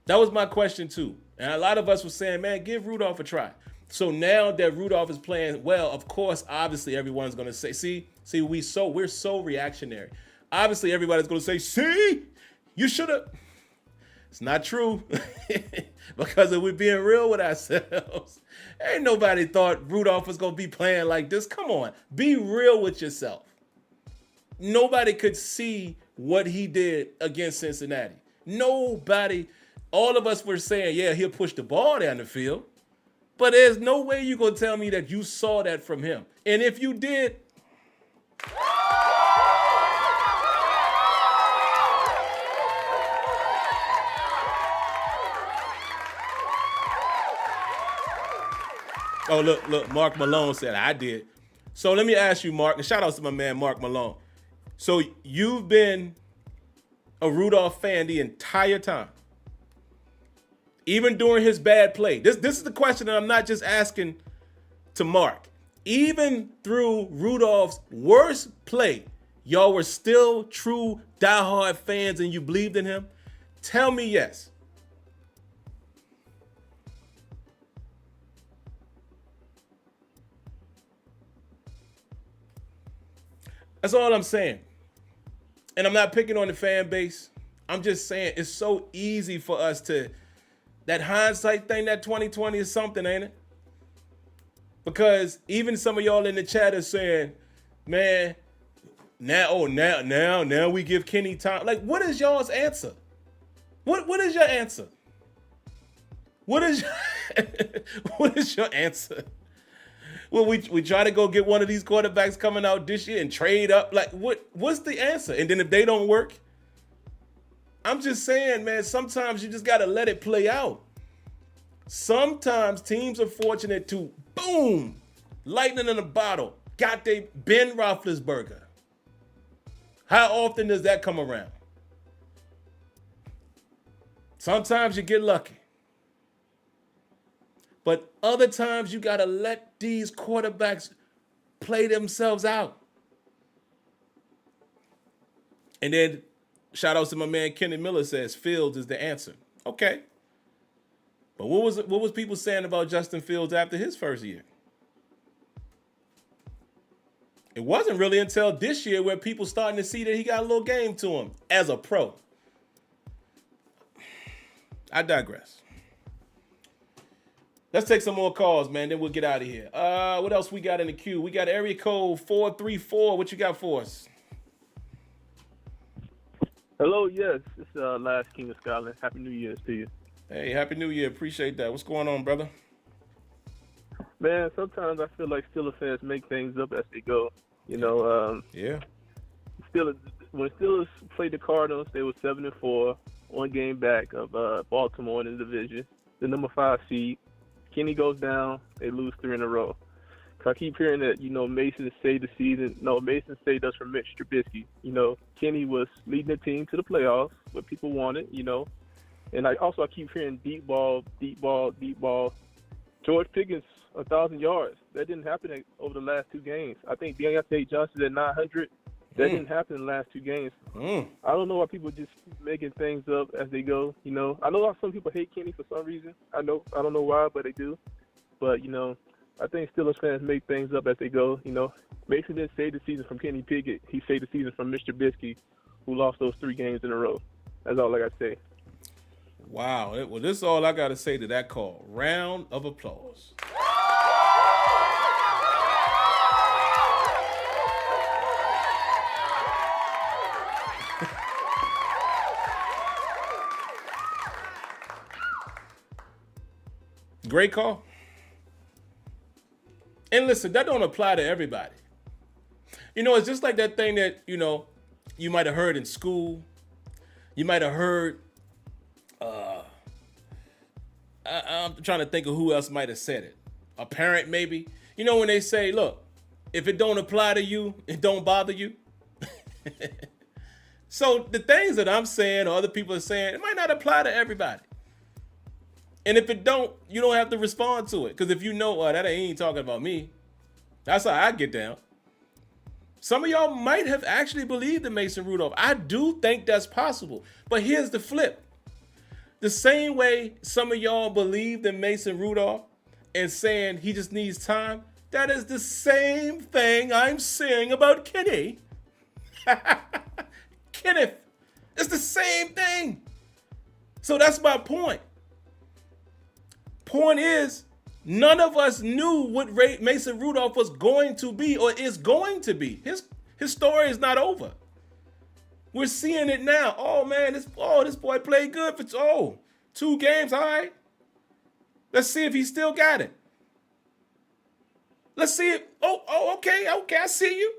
That was my question too. And a lot of us were saying, man, give Rudolph a try. So now that Rudolph is playing well, of course, obviously everyone's going to say, see, we're so reactionary. Obviously everybody's going to say, see, you should have. It's not true. Because if we're being real with ourselves, ain't nobody thought Rudolph was going to be playing like this. Come on, be real with yourself. Nobody could see what he did against Cincinnati. Nobody. All of us were saying, yeah, he'll push the ball down the field. But there's no way you're going to tell me that you saw that from him. And if you did, oh, look, Mark Malone said, I did. So let me ask you, Mark, and shout out to my man, Mark Malone. So you've been a Rudolph fan the entire time, even during his bad play. This is the question that I'm not just asking to Mark. Even through Rudolph's worst play, y'all were still true diehard fans and you believed in him? Tell me yes. That's all I'm saying. And I'm not picking on the fan base. I'm just saying it's so easy for us to, that hindsight thing, that 2020 is something, ain't it? Because even some of y'all in the chat are saying, man, now we give Kenny time. Like, what is y'all's answer? What is your answer? What is your answer? Well, we try to go get one of these quarterbacks coming out this year and trade up. Like, what's the answer? And then if they don't work, I'm just saying, man, sometimes you just got to let it play out. Sometimes teams are fortunate to, boom, lightning in a bottle, got they Ben Roethlisberger. How often does that come around? Sometimes you get lucky. But other times you got to let these quarterbacks play themselves out. And then shout out to my man Kenny Miller says Fields is the answer. Okay. But what was people saying about Justin Fields after his first year? It wasn't really until this year where people starting to see that he got a little game to him as a pro. I digress. Let's take some more calls, man. Then we'll get out of here. What else we got in the queue? We got area code 434. What you got for us? Hello, yes. It's Last King of Scotland. Happy New Year's to you. Hey, Happy New Year. Appreciate that. What's going on, brother? Man, sometimes I feel like Steelers fans make things up as they go. You know, Yeah. When Steelers played the Cardinals, they were 7-4, one game back of Baltimore in the division, the number 5 seed. Kenny goes down, they lose 3 in a row. I keep hearing that, Mason saved the season. No, Mason saved us from Mitch Trubisky. Kenny was leading the team to the playoffs, what people wanted, And I keep hearing deep ball, deep ball, deep ball. George Pickens, 1,000 yards. That didn't happen over the last 2 games. I think Deontay Johnson at 900. That didn't happen in the last 2 games. I don't know why people just making things up as they go. I know some people hate Kenny for some reason. I don't know why, but they do. But, I think Steelers fans make things up as they go. Mason didn't save the season from Kenny Pickett. He saved the season from Mr. Trubisky, who lost those 3 games in a row. That's all I got to say. Wow. Well, this is all I got to say to that call. Round of applause. Great call. And listen, that don't apply to everybody. It's just like that thing that, you might have heard in school. You might have heard, I'm trying to think of who else might have said it. A parent, maybe. When they say, look, if it don't apply to you, it don't bother you. So the things that I'm saying or other people are saying, it might not apply to everybody. And if it don't, you don't have to respond to it. Because if that ain't talking about me, that's how I get down. Some of y'all might have actually believed in Mason Rudolph. I do think that's possible. But here's the flip. The same way some of y'all believed in Mason Rudolph and saying he just needs time, that is the same thing I'm saying about Kenny. Kenneth. It's the same thing. So that's my point. Point is, none of us knew what Mason Rudolph was going to be or is going to be. His story is not over. We're seeing it now. Oh man, this boy played good for 2 games. All right. Let's see if he still got it. Let's see it. Okay, I see you.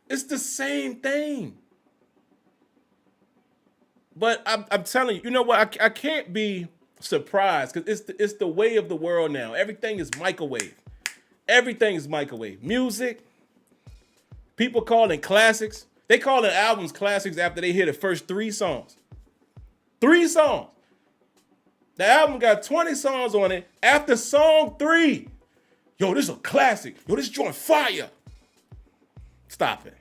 It's the same thing. But I'm telling you, you know what? I can't be surprised because it's the way of the world now. Everything is microwave. Everything is microwave. Music. People calling classics. They calling albums classics after they hear the first 3 songs. 3 songs. The album got 20 songs on it. After song 3, yo, this is a classic. Yo, this joint fire. Stop it.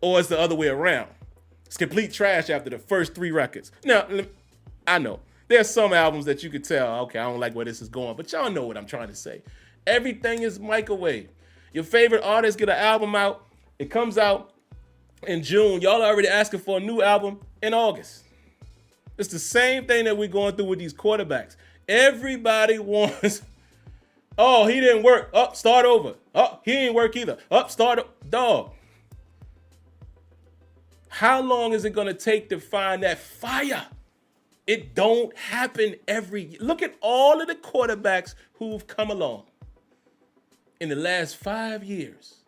Or it's the other way around. It's complete trash after the first 3 records. Now, I know. There's some albums that you could tell, okay, I don't like where this is going, but y'all know what I'm trying to say. Everything is microwave. Your favorite artist get an album out. It comes out in June. Y'all are already asking for a new album in August. It's the same thing that we're going through with these quarterbacks. Everybody wants, he didn't work. Start over. He didn't work either. Start. Dog. How long is it going to take to find that fire? It don't happen every year. Look at all of the quarterbacks who've come along in the last 5 years.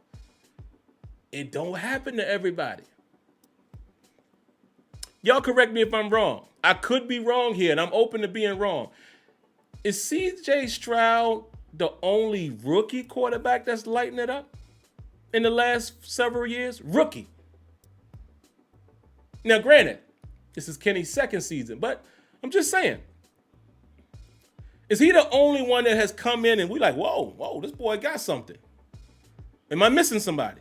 It don't happen to everybody. Y'all correct me if I'm wrong. I could be wrong here, and I'm open to being wrong. Is C.J. Stroud the only rookie quarterback that's lighting it up in the last several years? Rookie. Now, granted, this is Kenny's 2nd season, but I'm just saying. Is he the only one that has come in and we like, whoa, this boy got something? Am I missing somebody?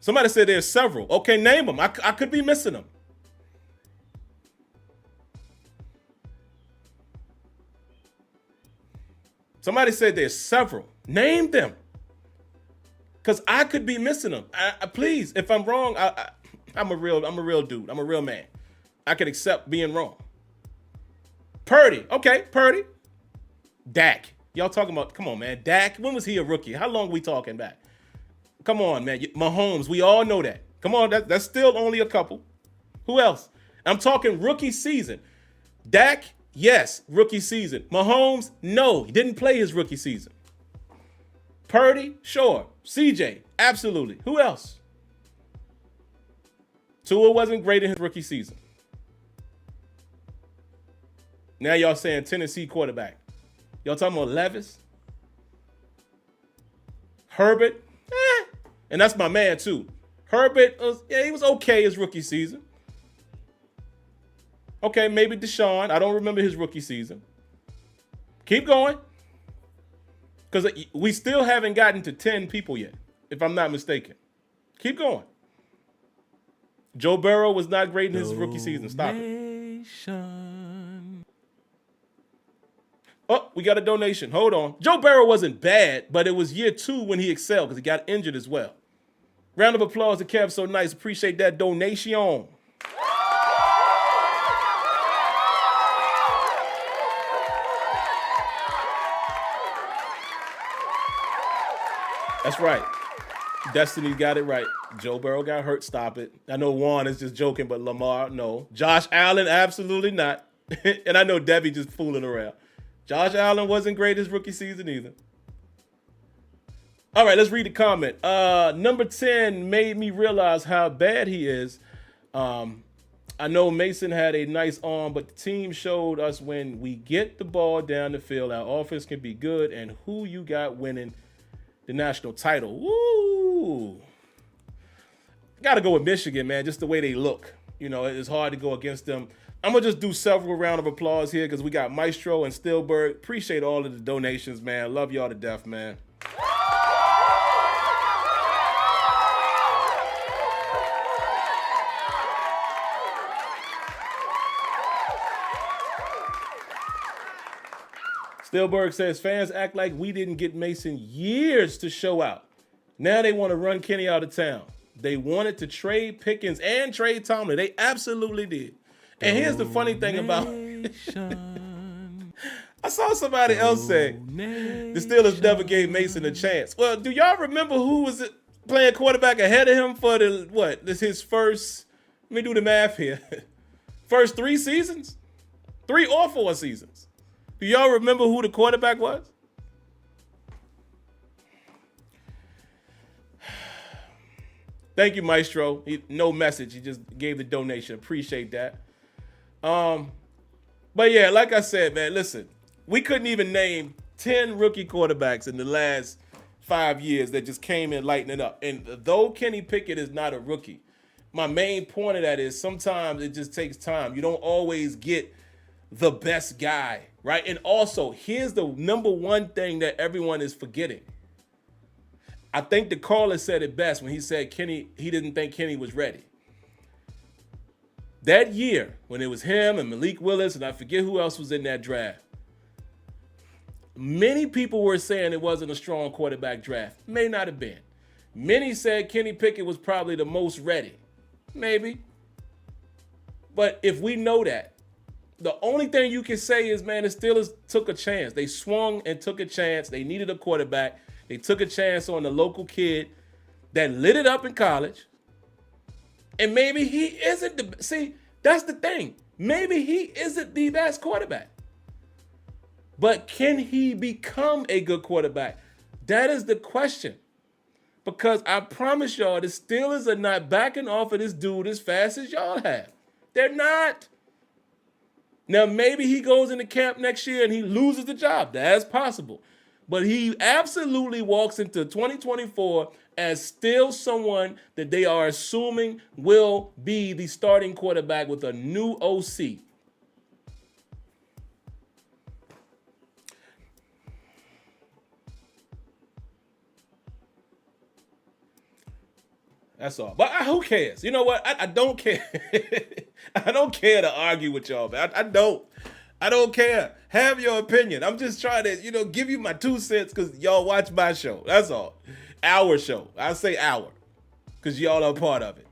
Somebody said there's several. Okay, name them. I could be missing them. Somebody said there's several. Name them. Because I could be missing them. Please, if I'm wrong, I'm a real dude. I'm a real man. I can accept being wrong. Purdy. Okay, Purdy. Dak. Y'all talking about, come on, man. Dak, when was he a rookie? How long we talking back? Come on, man. Mahomes, we all know that. Come on, that's still only a couple. Who else? I'm talking rookie season. Dak, yes, rookie season. Mahomes, no, he didn't play his rookie season. Purdy, sure. CJ, absolutely. Who else? Tua wasn't great in his rookie season. Now y'all saying Tennessee quarterback. Y'all talking about Levis? Herbert? And that's my man, too. Herbert, he was okay his rookie season. Okay, maybe Deshaun. I don't remember his rookie season. Keep going. Because we still haven't gotten to 10 people yet, if I'm not mistaken. Keep going. Joe Burrow was not great in his rookie season. Stop it. Oh, we got a donation. Hold on. Joe Burrow wasn't bad, but it was year 2 when he excelled because he got injured as well. Round of applause to Kev. So nice. Appreciate that donation. That's right. Destiny got it right. Joe Burrow got hurt. Stop it. I know Juan is just joking, but Lamar, no. Josh Allen, absolutely not. And I know Debbie just fooling around. Josh Allen wasn't great his rookie season either. All right, let's read the comment. Number 10 made me realize how bad he is. I know Mason had a nice arm, but the team showed us when we get the ball down the field, our offense can be good, and who you got winning the national title. Woo! Got to go with Michigan, man, just the way they look. You know, it's hard to go against them. I'm going to just do several round of applause here because we got Maestro and Stillberg. Appreciate all of the donations, man. Love y'all to death, man. Stillberg says, fans act like we didn't get Mason years to show out. Now they want to run Kenny out of town. They wanted to trade Pickens and trade Tomlin. They absolutely did. And here's the funny thing about I saw somebody else say the Steelers never gave Mason a chance. Well, do y'all remember who was playing quarterback ahead of him for his first, let me do the math here, first 3 seasons? 3 or 4 seasons. Do y'all remember who the quarterback was? Thank you, Maestro. No message. He just gave the donation. Appreciate that. But yeah, like I said, man, listen, we couldn't even name 10 rookie quarterbacks in the last 5 years that just came in lighting it up. And though Kenny Pickett is not a rookie, my main point of that is sometimes it just takes time. You don't always get the best guy, right? And also, here's the number one thing that everyone is forgetting. I think the caller said it best when he said he didn't think Kenny was ready. That year, when it was him and Malik Willis, and I forget who else was in that draft, many people were saying it wasn't a strong quarterback draft. May not have been. Many said Kenny Pickett was probably the most ready. Maybe. But if we know that, the only thing you can say is, man, the Steelers took a chance. They swung and took a chance. They needed a quarterback. They took a chance on the local kid that lit it up in college. And maybe he isn't see, that's the thing. Maybe he isn't the best quarterback. But can he become a good quarterback? That is the question. Because I promise y'all, the Steelers are not backing off of this dude as fast as y'all have. They're not. Now, maybe he goes into camp next year and he loses the job. That's possible. But he absolutely walks into 2024 as still someone that they are assuming will be the starting quarterback with a new OC. That's all. But who cares? You know what? I don't care. I don't care to argue with y'all, man. I don't care. Have your opinion. I'm just trying to, give you my 2 cents because y'all watch my show. That's all. Our show. I say our because y'all are part of it.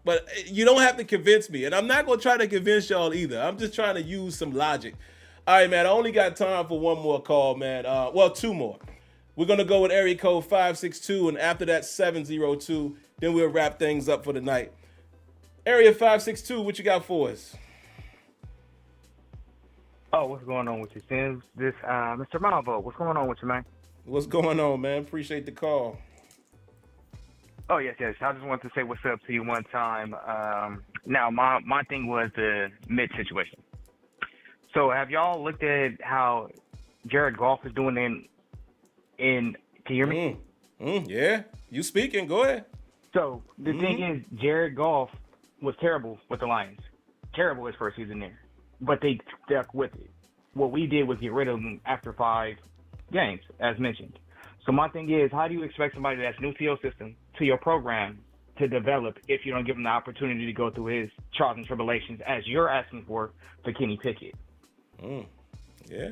But you don't have to convince me. And I'm not going to try to convince y'all either. I'm just trying to use some logic. All right, man. I only got time for one more call, man. 2 more. We're going to go with area code 562. And after that, 702. Then we'll wrap things up for the night. Area 562, what you got for us? Oh, what's going on with you, Sims? This Mr. Malvo, what's going on with you, man? What's going on, man? Appreciate the call. Oh, yes. I just wanted to say what's up to you one time. Now, my thing was the Mitch situation. So have y'all looked at how Jared Goff is doing in can you hear me? Yeah. You speaking. Go ahead. So the thing is, Jared Goff was terrible with the Lions. Terrible his first season there. But they stuck with it. What we did was get rid of him after 5 games, as mentioned. So my thing is, how do you expect somebody that's new to your system, to your program, to develop if you don't give him the opportunity to go through his trials and tribulations as you're asking for Kenny Pickett? Yeah.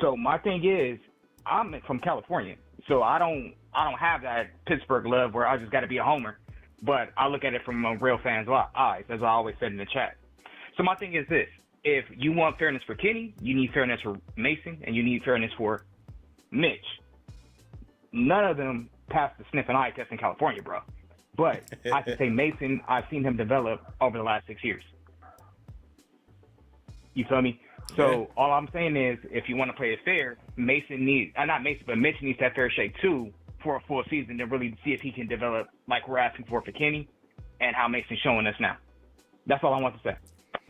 So my thing is, I'm from California, so I don't have that Pittsburgh love where I just got to be a homer. But I look at it from a real fan's eyes, as I always said in the chat. So my thing is this. If you want fairness for Kenny, you need fairness for Mason, and you need fairness for Mitch. None of them passed the sniff and eye test in California, bro. But I can say Mason, I've seen him develop over the last 6 years. You feel me? So all I'm saying is, if you want to play it fair, Mason needs, not Mason, but Mitch needs that fair shake too for a full season to really see if he can develop like we're asking for Kenny and how Mason's showing us now. That's all I want to say.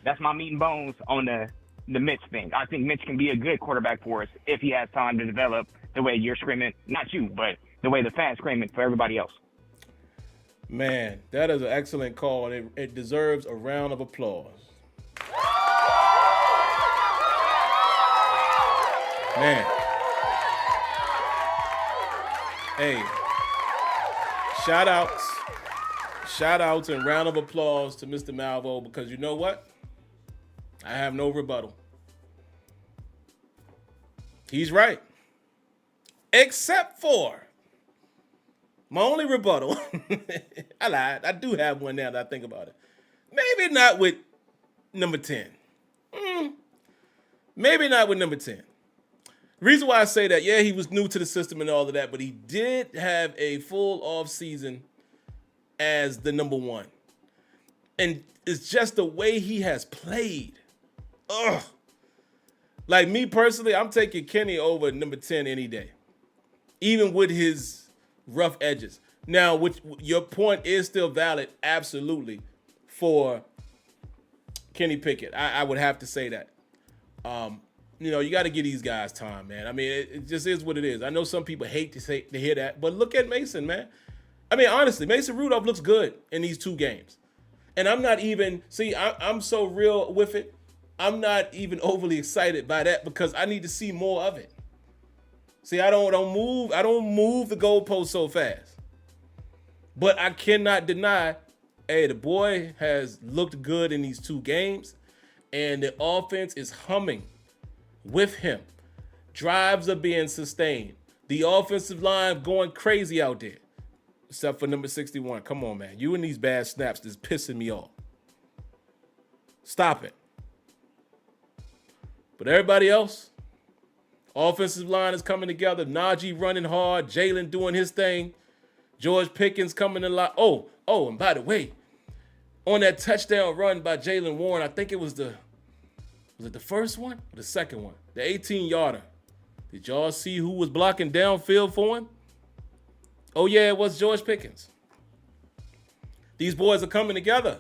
That's my meat and bones on the Mitch thing. I think Mitch can be a good quarterback for us if he has time to develop the way you're screaming, not you, but the way the fans screaming for everybody else. Man, that is an excellent call, and it deserves a round of applause. Man. Hey, shout outs and round of applause to Mr. Malvo, because you know what? I have no rebuttal. He's right. Except for my only rebuttal. I lied. I do have one now that I think about it. Maybe not with number 10. Maybe not with number 10. Reason why I say that, yeah, he was new to the system and all of that, but he did have a full off season as the number 1. And it's just the way he has played. Ugh. Like me personally, I'm taking Kenny over number 10 any day, even with his rough edges. Now, which your point is still valid, absolutely, for Kenny Pickett. I would have to say that. You got to give these guys time, man. I mean, it just is what it is. I know some people hate to hear that, but look at Mason, man. I mean, honestly, Mason Rudolph looks good in these 2 games. And I'm not even, I'm so real with it. I'm not even overly excited by that because I need to see more of it. See, I don't move the goalpost so fast. But I cannot deny, the boy has looked good in these 2 games, and the offense is humming with him. Drives are being sustained. The offensive line going crazy out there. Except for number 61. Come on, man. You and these bad snaps is pissing me off. Stop it. But everybody else, offensive line is coming together. Najee running hard. Jalen doing his thing. George Pickens coming in lot. Oh, and by the way, on that touchdown run by Jalen Warren, I think it was the first one or the second one? The 18-yarder. Did y'all see who was blocking downfield for him? Oh, yeah, it was George Pickens. These boys are coming together.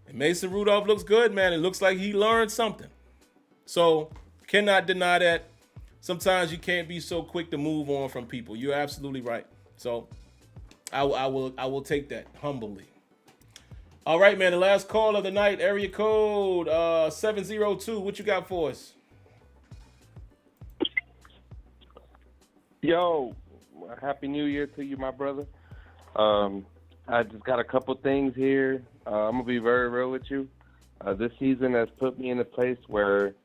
And Mason Rudolph looks good, man. It looks like he learned something. So, cannot deny that. Sometimes you can't be so quick to move on from people. You're absolutely right. So, I will take that humbly. All right, man, the last call of the night, area code 702. What you got for us? Yo, Happy New Year to you, my brother. I just got a couple things here. I'm going to be very real with you. This season has put me in a place where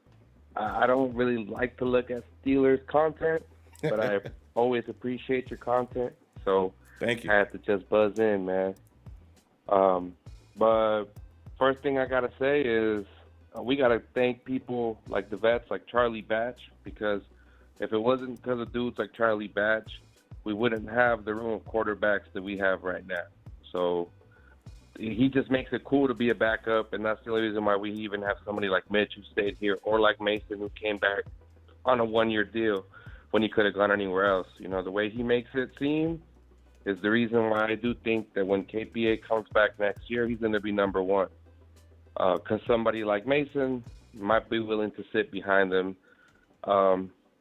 I don't really like to look at Steelers content, but I always appreciate your content. So thank you. I have to just buzz in, man. But first thing I got to say is we got to thank people like the vets, like Charlie Batch, because if it wasn't because of dudes like Charlie Batch, we wouldn't have the room of quarterbacks that we have right now. So he just makes it cool to be a backup, and that's the only reason why we even have somebody like Mitch who stayed here, or like Mason who came back on a 1-year deal when he could have gone anywhere else. You know, the way he makes it seem is the reason why I do think that when KPA comes back next year, he's going to be number 1. because somebody like Mason might be willing to sit behind him.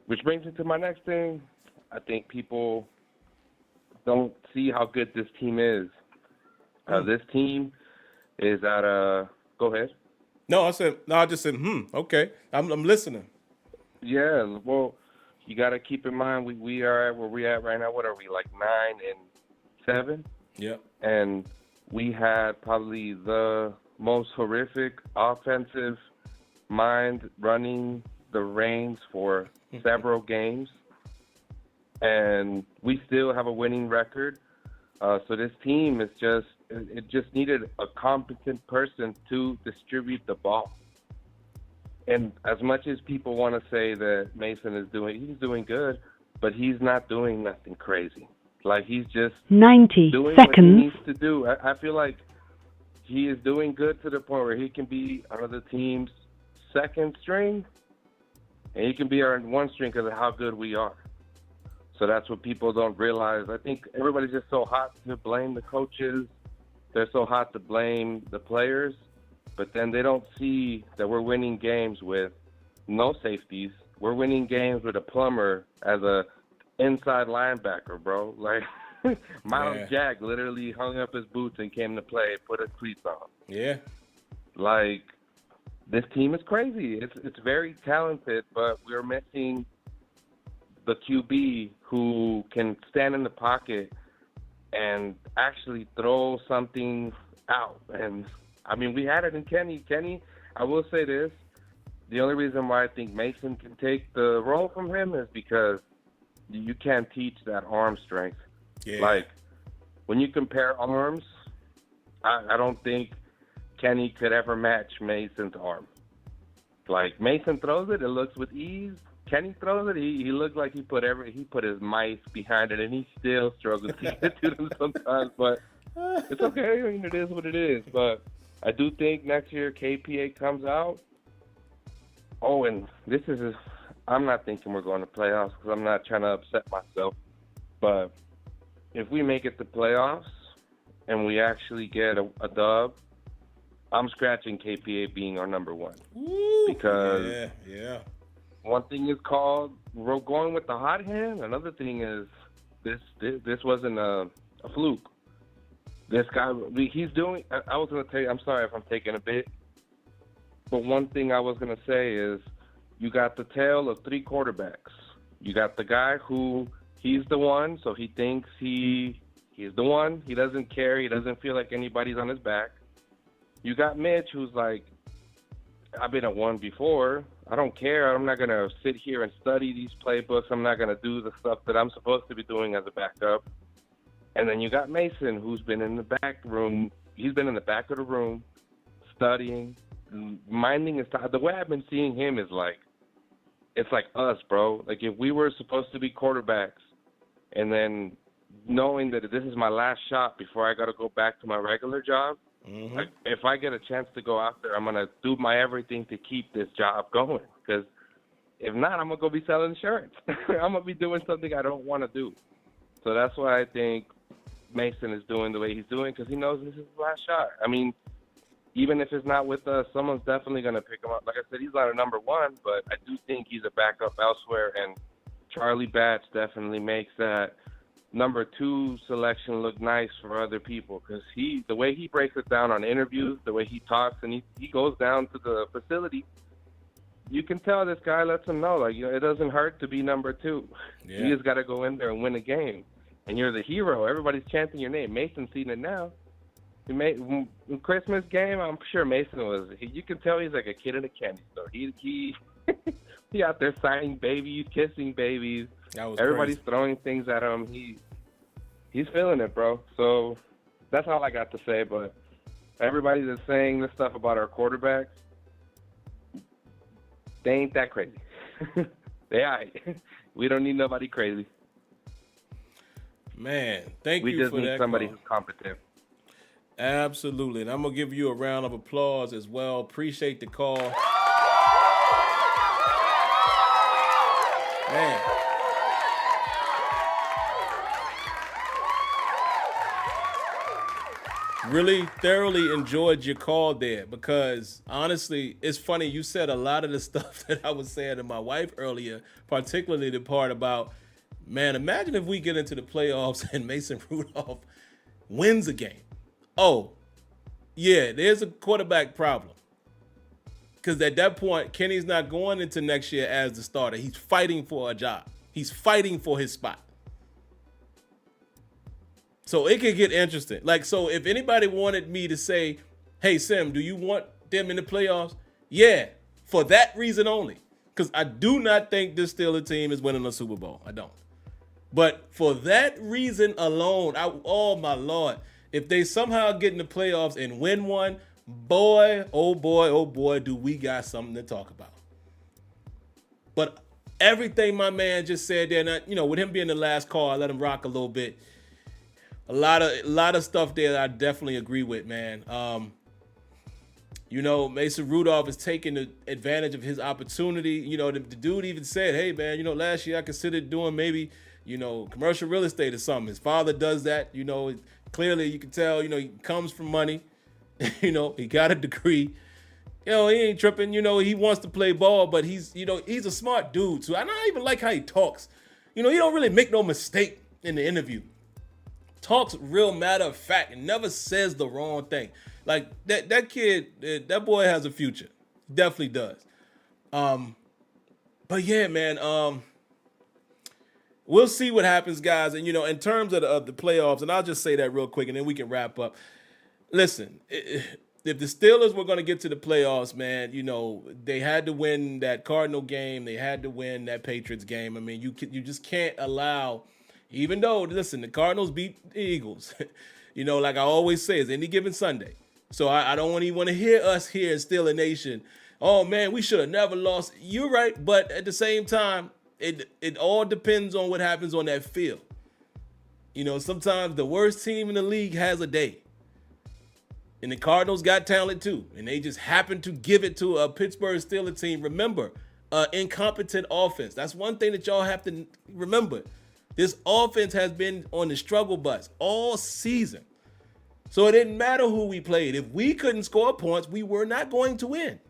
Which brings me to my next thing. I think people don't see how good this team is. This team is at a – go ahead. I just said, okay. I'm listening. Yeah, well, you got to keep in mind we are at where we're at right now. What are we, like 9-7? Yep. And we had probably the most horrific offensive mind running the reins for several games. And we still have a winning record. So this team is it just needed a competent person to distribute the ball. And as much as people want to say that Mason he's doing good, but he's not doing nothing crazy. Like, he's just 90 doing seconds. what he needs to do. I feel like he is doing good to the point where he can be another team's second string, and he can be our one string because of how good we are. So that's what people don't realize. I think everybody's just so hot to blame the coaches. They're so hot to blame the players, but then they don't see that we're winning games with no safeties. We're winning games with a plumber as a inside linebacker, bro. Like, Miles Jack literally hung up his boots and came to play, put his cleats on. Yeah. Like, this team is crazy. It's very talented, but we're missing the QB who can stand in the pocket and actually throw something out. And, I mean, we had it in Kenny. Kenny, I will say this. The only reason why I think Mason can take the role from him is because you can't teach that arm strength. Yeah. Like, when you compare arms, I don't think Kenny could ever match Mason's arm. Like, Mason throws it, it looks with ease. Kenny throws it, he looks like he put his mice behind it, and he still struggles to get to them sometimes. But it's okay. I mean, it is what it is. But I do think next year KPA comes out. Oh, and I'm not thinking we're going to playoffs because I'm not trying to upset myself. But if we make it to playoffs and we actually get a dub, I'm scratching KPA being our number one. Ooh, because yeah. One thing is called we're going with the hot hand. Another thing is this wasn't a fluke. This guy, he's doing. I was going to tell you. I'm sorry if I'm taking a bit. But one thing I was going to say is you got the tale of three quarterbacks. You got the guy who he's the one, so he thinks he's the one. He doesn't care. He doesn't feel like anybody's on his back. You got Mitch, who's like, I've been at one before. I don't care. I'm not going to sit here and study these playbooks. I'm not going to do the stuff that I'm supposed to be doing as a backup. And then you got Mason, who's been in the back room. He's been in the back of the room studying, minding his time. The way I've been seeing him is like, it's like us, bro. Like, if we were supposed to be quarterbacks and then knowing that this is my last shot before I got to go back to my regular job, like, if I get a chance to go out there, I'm going to do my everything to keep this job going. Because if not, I'm going to go be selling insurance. I'm going to be doing something I don't want to do. So that's why I think Mason is doing the way he's doing, because he knows this is his last shot. I mean, even if it's not with us, someone's definitely going to pick him up. Like I said, he's not a number one, but I do think he's a backup elsewhere. And Charlie Batch definitely makes that number two selection look nice for other people, because the way he breaks it down on interviews, the way he talks, and he goes down to the facility, you can tell this guy lets him know, like, you know, it doesn't hurt to be number two. Yeah. You just got to go in there and win a game, and you're the hero. Everybody's chanting your name. Mason's seen it now. Christmas game, I'm sure Mason was. You can tell he's like a kid in a candy store. He out there signing babies, kissing babies. Everybody's crazy. Throwing things at him. He's feeling it, bro. So that's all I got to say. But everybody that's saying this stuff about our quarterbacks, they ain't that crazy. They all right. We don't need nobody crazy. Man, thank you for that. We just need somebody who's competent. Absolutely. And I'm going to give you a round of applause as well. Appreciate the call. Man. really thoroughly enjoyed your call there because honestly, it's funny. You said a lot of the stuff that I was saying to my wife earlier, particularly the part about, man, imagine if we get into the playoffs and Mason Rudolph wins a game. Oh, yeah, there's a quarterback problem. Because at that point, Kenny's not going into next year as the starter. He's fighting for a job. He's fighting for his spot. So it could get interesting. Like, so if anybody wanted me to say, hey, Sim, do you want them in the playoffs? Yeah, for that reason only. Because I do not think this Steelers team is winning a Super Bowl. I don't. But for that reason alone, oh, my Lord, if they somehow get in the playoffs and win one, boy, oh, boy, do we got something to talk about. But everything my man just said there, and you know, with him being the last call, I let him rock a little bit. A lot of stuff there that I definitely agree with, man. You know, Mason Rudolph is taking advantage of his opportunity. You know, the dude even said, hey, man, you know, last year I considered doing maybe, you know, commercial real estate or something. His father does that. You know, clearly you can tell, you know, he comes from money. You know, he got a degree. You know, he ain't tripping. You know, he wants to play ball, but he's a smart dude, too. I don't even like how he talks. You know, he don't really make no mistake in the interview. Talks real matter of fact and never says the wrong thing. Like that kid, that boy has a future. Definitely does. But yeah, man, we'll see what happens, guys. And, you know, in terms of the playoffs, and I'll just say that real quick and then we can wrap up. Listen, if the Steelers were going to get to the playoffs, man, you know, they had to win that Cardinal game. They had to win that Patriots game. I mean, you just can't allow, even though, listen, the Cardinals beat the Eagles. You know, like I always say, it's any given Sunday. So I don't even want to hear us here in SteelerNation, oh, man, we should have never lost. You're right, but at the same time, it all depends on what happens on that field. You know, sometimes the worst team in the league has a day. And the Cardinals got talent too. And they just happened to give it to a Pittsburgh Steelers team. Remember, incompetent offense. That's one thing that y'all have to remember. This offense has been on the struggle bus all season. So it didn't matter who we played. If we couldn't score points, we were not going to win.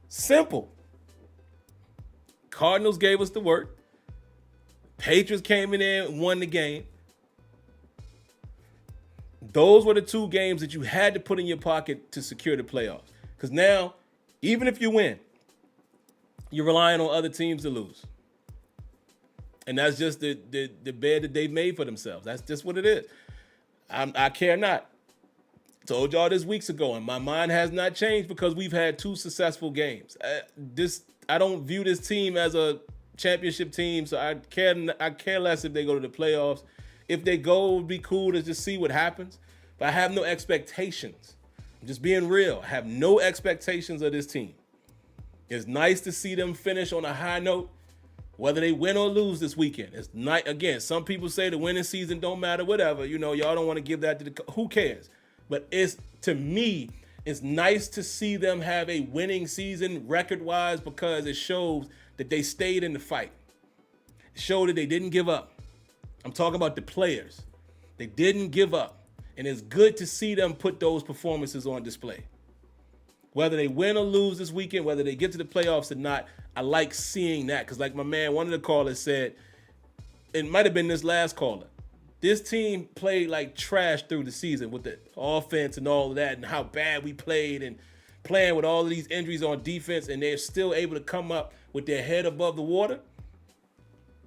Simple. Cardinals gave us the work. Patriots came in there and won the game. Those were the two games that you had to put in your pocket to secure the playoffs. Because now, even if you win, you're relying on other teams to lose. And that's just the bed that they've made for themselves. That's just what it is. I care not. Told y'all this weeks ago, and my mind has not changed because we've had two successful games. I don't view this team as a championship team, so I care less if they go to the playoffs. If they go, it would be cool to just see what happens. But I have no expectations. I'm just being real. I have no expectations of this team. It's nice to see them finish on a high note, whether they win or lose this weekend. It's not, again, some people say the winning season don't matter, whatever. You know, y'all don't want to give that to who cares? But to me, it's nice to see them have a winning season record-wise because it shows that they stayed in the fight. It showed that they didn't give up. I'm talking about the players. They didn't give up. And it's good to see them put those performances on display. Whether they win or lose this weekend, whether they get to the playoffs or not, I like seeing that. Because like my man, one of the callers said, it might have been this last caller, this team played like trash through the season with the offense and all of that and how bad we played and playing with all of these injuries on defense, and they're still able to come up with their head above the water.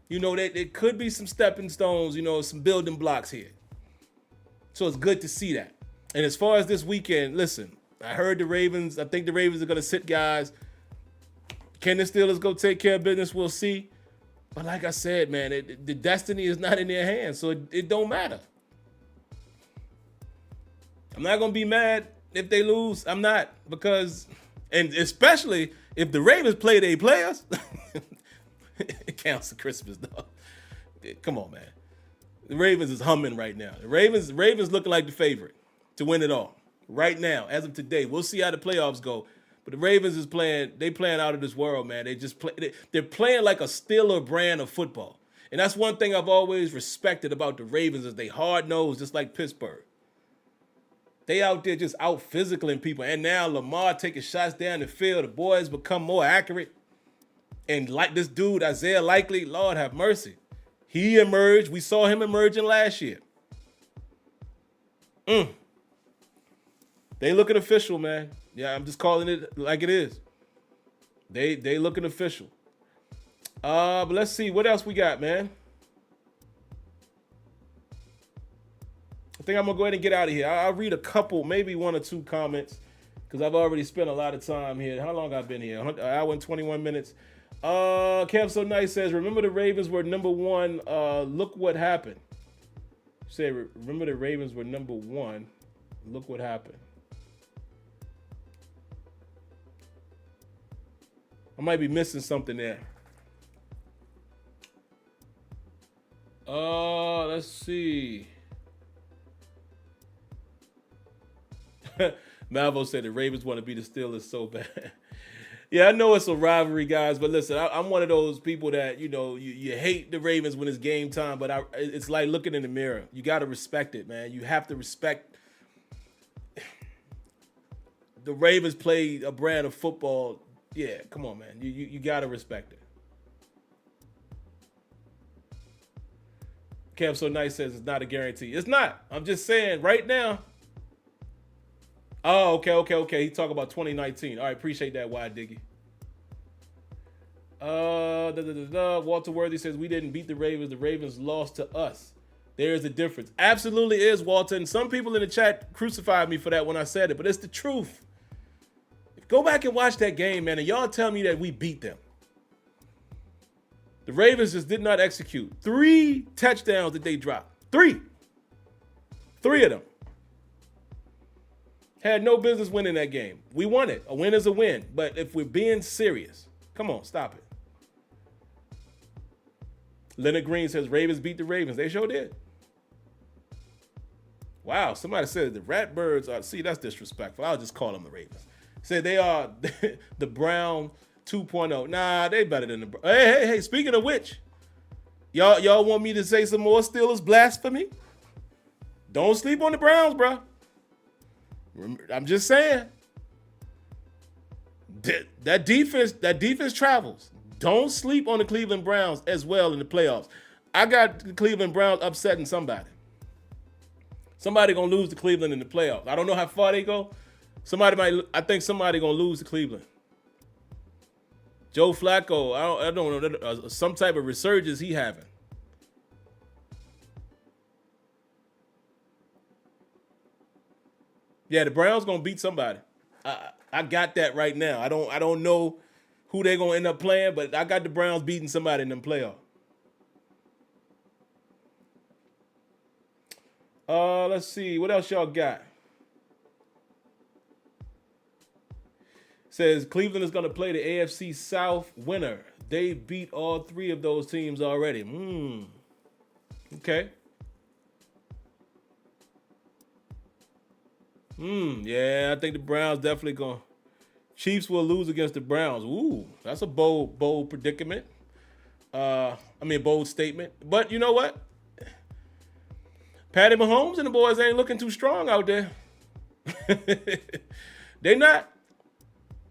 You know, there could be some stepping stones, you know, some building blocks here. So it's good to see that. And as far as this weekend, listen, I heard the Ravens. I think the Ravens are going to sit guys. Can the Steelers go take care of business? We'll see. But like I said, man, the destiny is not in their hands, so it don't matter. I'm not going to be mad if they lose. I'm not, because, and especially if the Ravens play their players, it counts for Christmas, dog. Come on, man. The Ravens is humming right now. The Ravens looking like the favorite to win it all right now, as of today. We'll see how the playoffs go. But the Ravens is playing out of this world, man. They're playing like a Steeler brand of football. And that's one thing I've always respected about the Ravens is they hard-nosed, just like Pittsburgh. They out there just out physicaling people. And now Lamar taking shots down the field. The boys become more accurate. And like this dude, Isaiah Likely, Lord have mercy. He emerged. We saw him emerging last year. They looking official, man. Yeah, I'm just calling it like it is. They looking official. But let's see. What else we got, man? I think I'm going to go ahead and get out of here. I'll read a couple, maybe one or two comments, because I've already spent a lot of time here. How long I've been here? An hour and 21 minutes. Kev So Nice says, remember the Ravens were number one. Look what happened. Say, remember the Ravens were number one. Look what happened. I might be missing something there. Let's see. Malvo said the Ravens want to beat the Steelers so bad. Yeah, I know it's a rivalry, guys, but listen, I'm one of those people that, you hate the Ravens when it's game time, but it's like looking in the mirror. You got to respect it, man. You have to respect. The Ravens play a brand of football. Yeah, come on, man. You got to respect it. Kev So Nice says it's not a guarantee. It's not. I'm just saying right now. Oh, okay. He talking about 2019. All right, appreciate that, Wide Diggy. Walter Worthy says we didn't beat the Ravens. The Ravens lost to us. There's a difference. Absolutely is, Walter. And some people in the chat crucified me for that when I said it, but it's the truth. Go back and watch that game, man, and y'all tell me that we beat them. The Ravens just did not execute. 3 touchdowns that they dropped. 3 of them. Had no business winning that game. We won it. A win is a win. But if we're being serious, come on, stop it. Leonard Green says Ravens beat the Ravens. They sure did. Wow, somebody said the Ratbirds are, see, that's disrespectful. I'll just call them the Ravens. Said they are the Brown 2.0. Nah, they better than the. Hey, speaking of which, y'all want me to say some more Steelers blasphemy? Don't sleep on the Browns, bro. I'm just saying. That defense travels. Don't sleep on the Cleveland Browns as well in the playoffs. I got the Cleveland Browns upsetting somebody. Somebody gonna lose to Cleveland in the playoffs. I don't know how far they go. I think somebody gonna lose to Cleveland. Joe Flacco, I don't know, some type of resurgence he having. Yeah, the Browns gonna beat somebody. I got that right now. I don't know who they're gonna end up playing, but I got the Browns beating somebody in them playoffs. Let's see. What else y'all got? Says Cleveland is going to play the AFC South winner. They beat all 3 of those teams already. Okay. Yeah, I think the Browns definitely going. Chiefs will lose against the Browns. Ooh, that's a bold predicament. Bold statement. But you know what? Patty Mahomes and the boys ain't looking too strong out there. They not.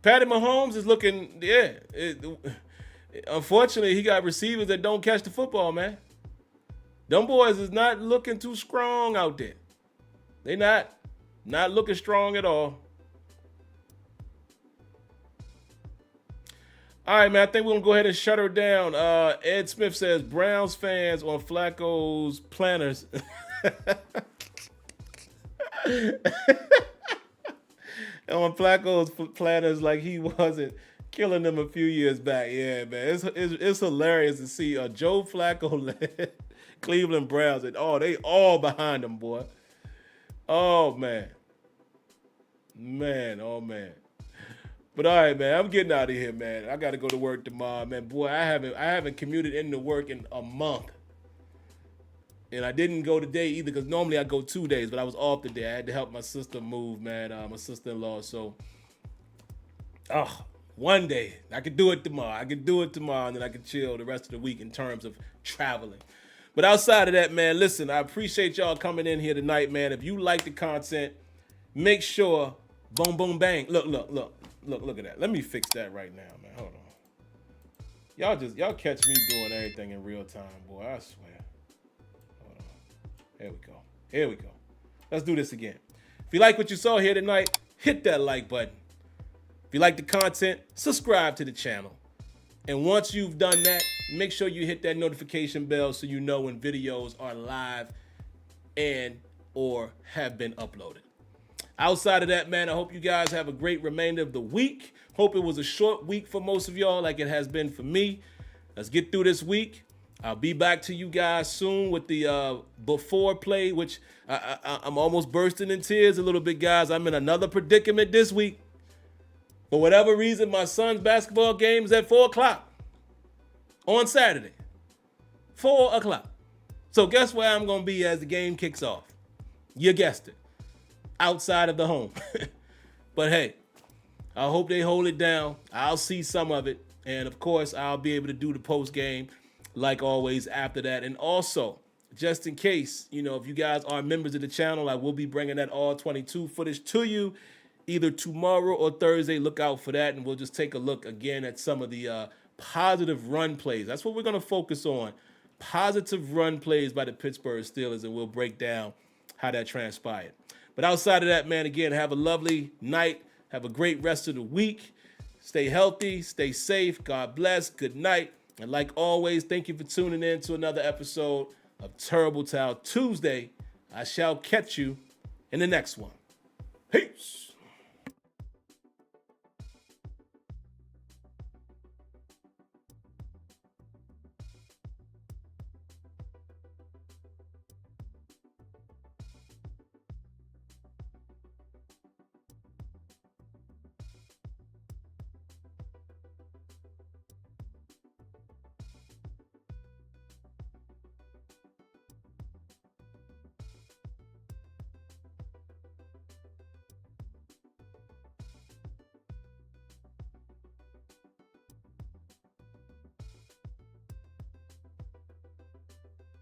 Patty Mahomes is looking, unfortunately, he got receivers that don't catch the football, man. Them boys is not looking too strong out there. They not looking strong at all. All right, man, I think we're going to go ahead and shut her down. Ed Smith says, Browns fans on Flacco's planners. On Flacco's planners like he wasn't killing them a few years back. Yeah, man, it's hilarious to see Joe Flacco Cleveland Browns and they all behind him, boy. Oh man. Oh man. But all right, man, I'm getting out of here, man. I got to go to work tomorrow, man. Boy, I haven't commuted into work in a month. And I didn't go today either because normally I go 2 days, but I was off today. I had to help my sister move, man, my sister-in-law. So, One day. I could do it tomorrow. And then I can chill the rest of the week in terms of traveling. But outside of that, man, listen, I appreciate y'all coming in here tonight, man. If you like the content, make sure, boom, boom, bang. Look at that. Let me fix that right now, man. Hold on. Y'all catch me doing everything in real time, boy. I swear. Hold on. Here we go. Let's do this again. If you like what you saw here tonight, hit that like button. If you like the content, subscribe to the channel. And once you've done that, make sure you hit that notification bell so you know when videos are live and or have been uploaded. Outside of that, man, I hope you guys have a great remainder of the week. Hope it was a short week for most of y'all like it has been for me. Let's get through this week. I'll be back to you guys soon with the before play, which I'm almost bursting in tears a little bit, guys. I'm in another predicament this week. For whatever reason, my son's basketball game is at 4 o'clock on Saturday. 4 o'clock. So guess where I'm going to be as the game kicks off? You guessed it. Outside of the home. But hey, I hope they hold it down. I'll see some of it. And of course, I'll be able to do the post game like always after that. And also, just in case, if you guys are members of the channel, I will be bringing that all 22 footage to you either tomorrow or Thursday. Look out for that. And we'll just take a look again at some of the positive run plays. That's what we're going to focus on. Positive run plays by the Pittsburgh Steelers. And we'll break down how that transpired. But outside of that, man, again, have a lovely night. Have a great rest of the week. Stay healthy. Stay safe. God bless. Good night. And like always, thank you for tuning in to another episode of Terrible Towel Tuesday. I shall catch you in the next one. Peace.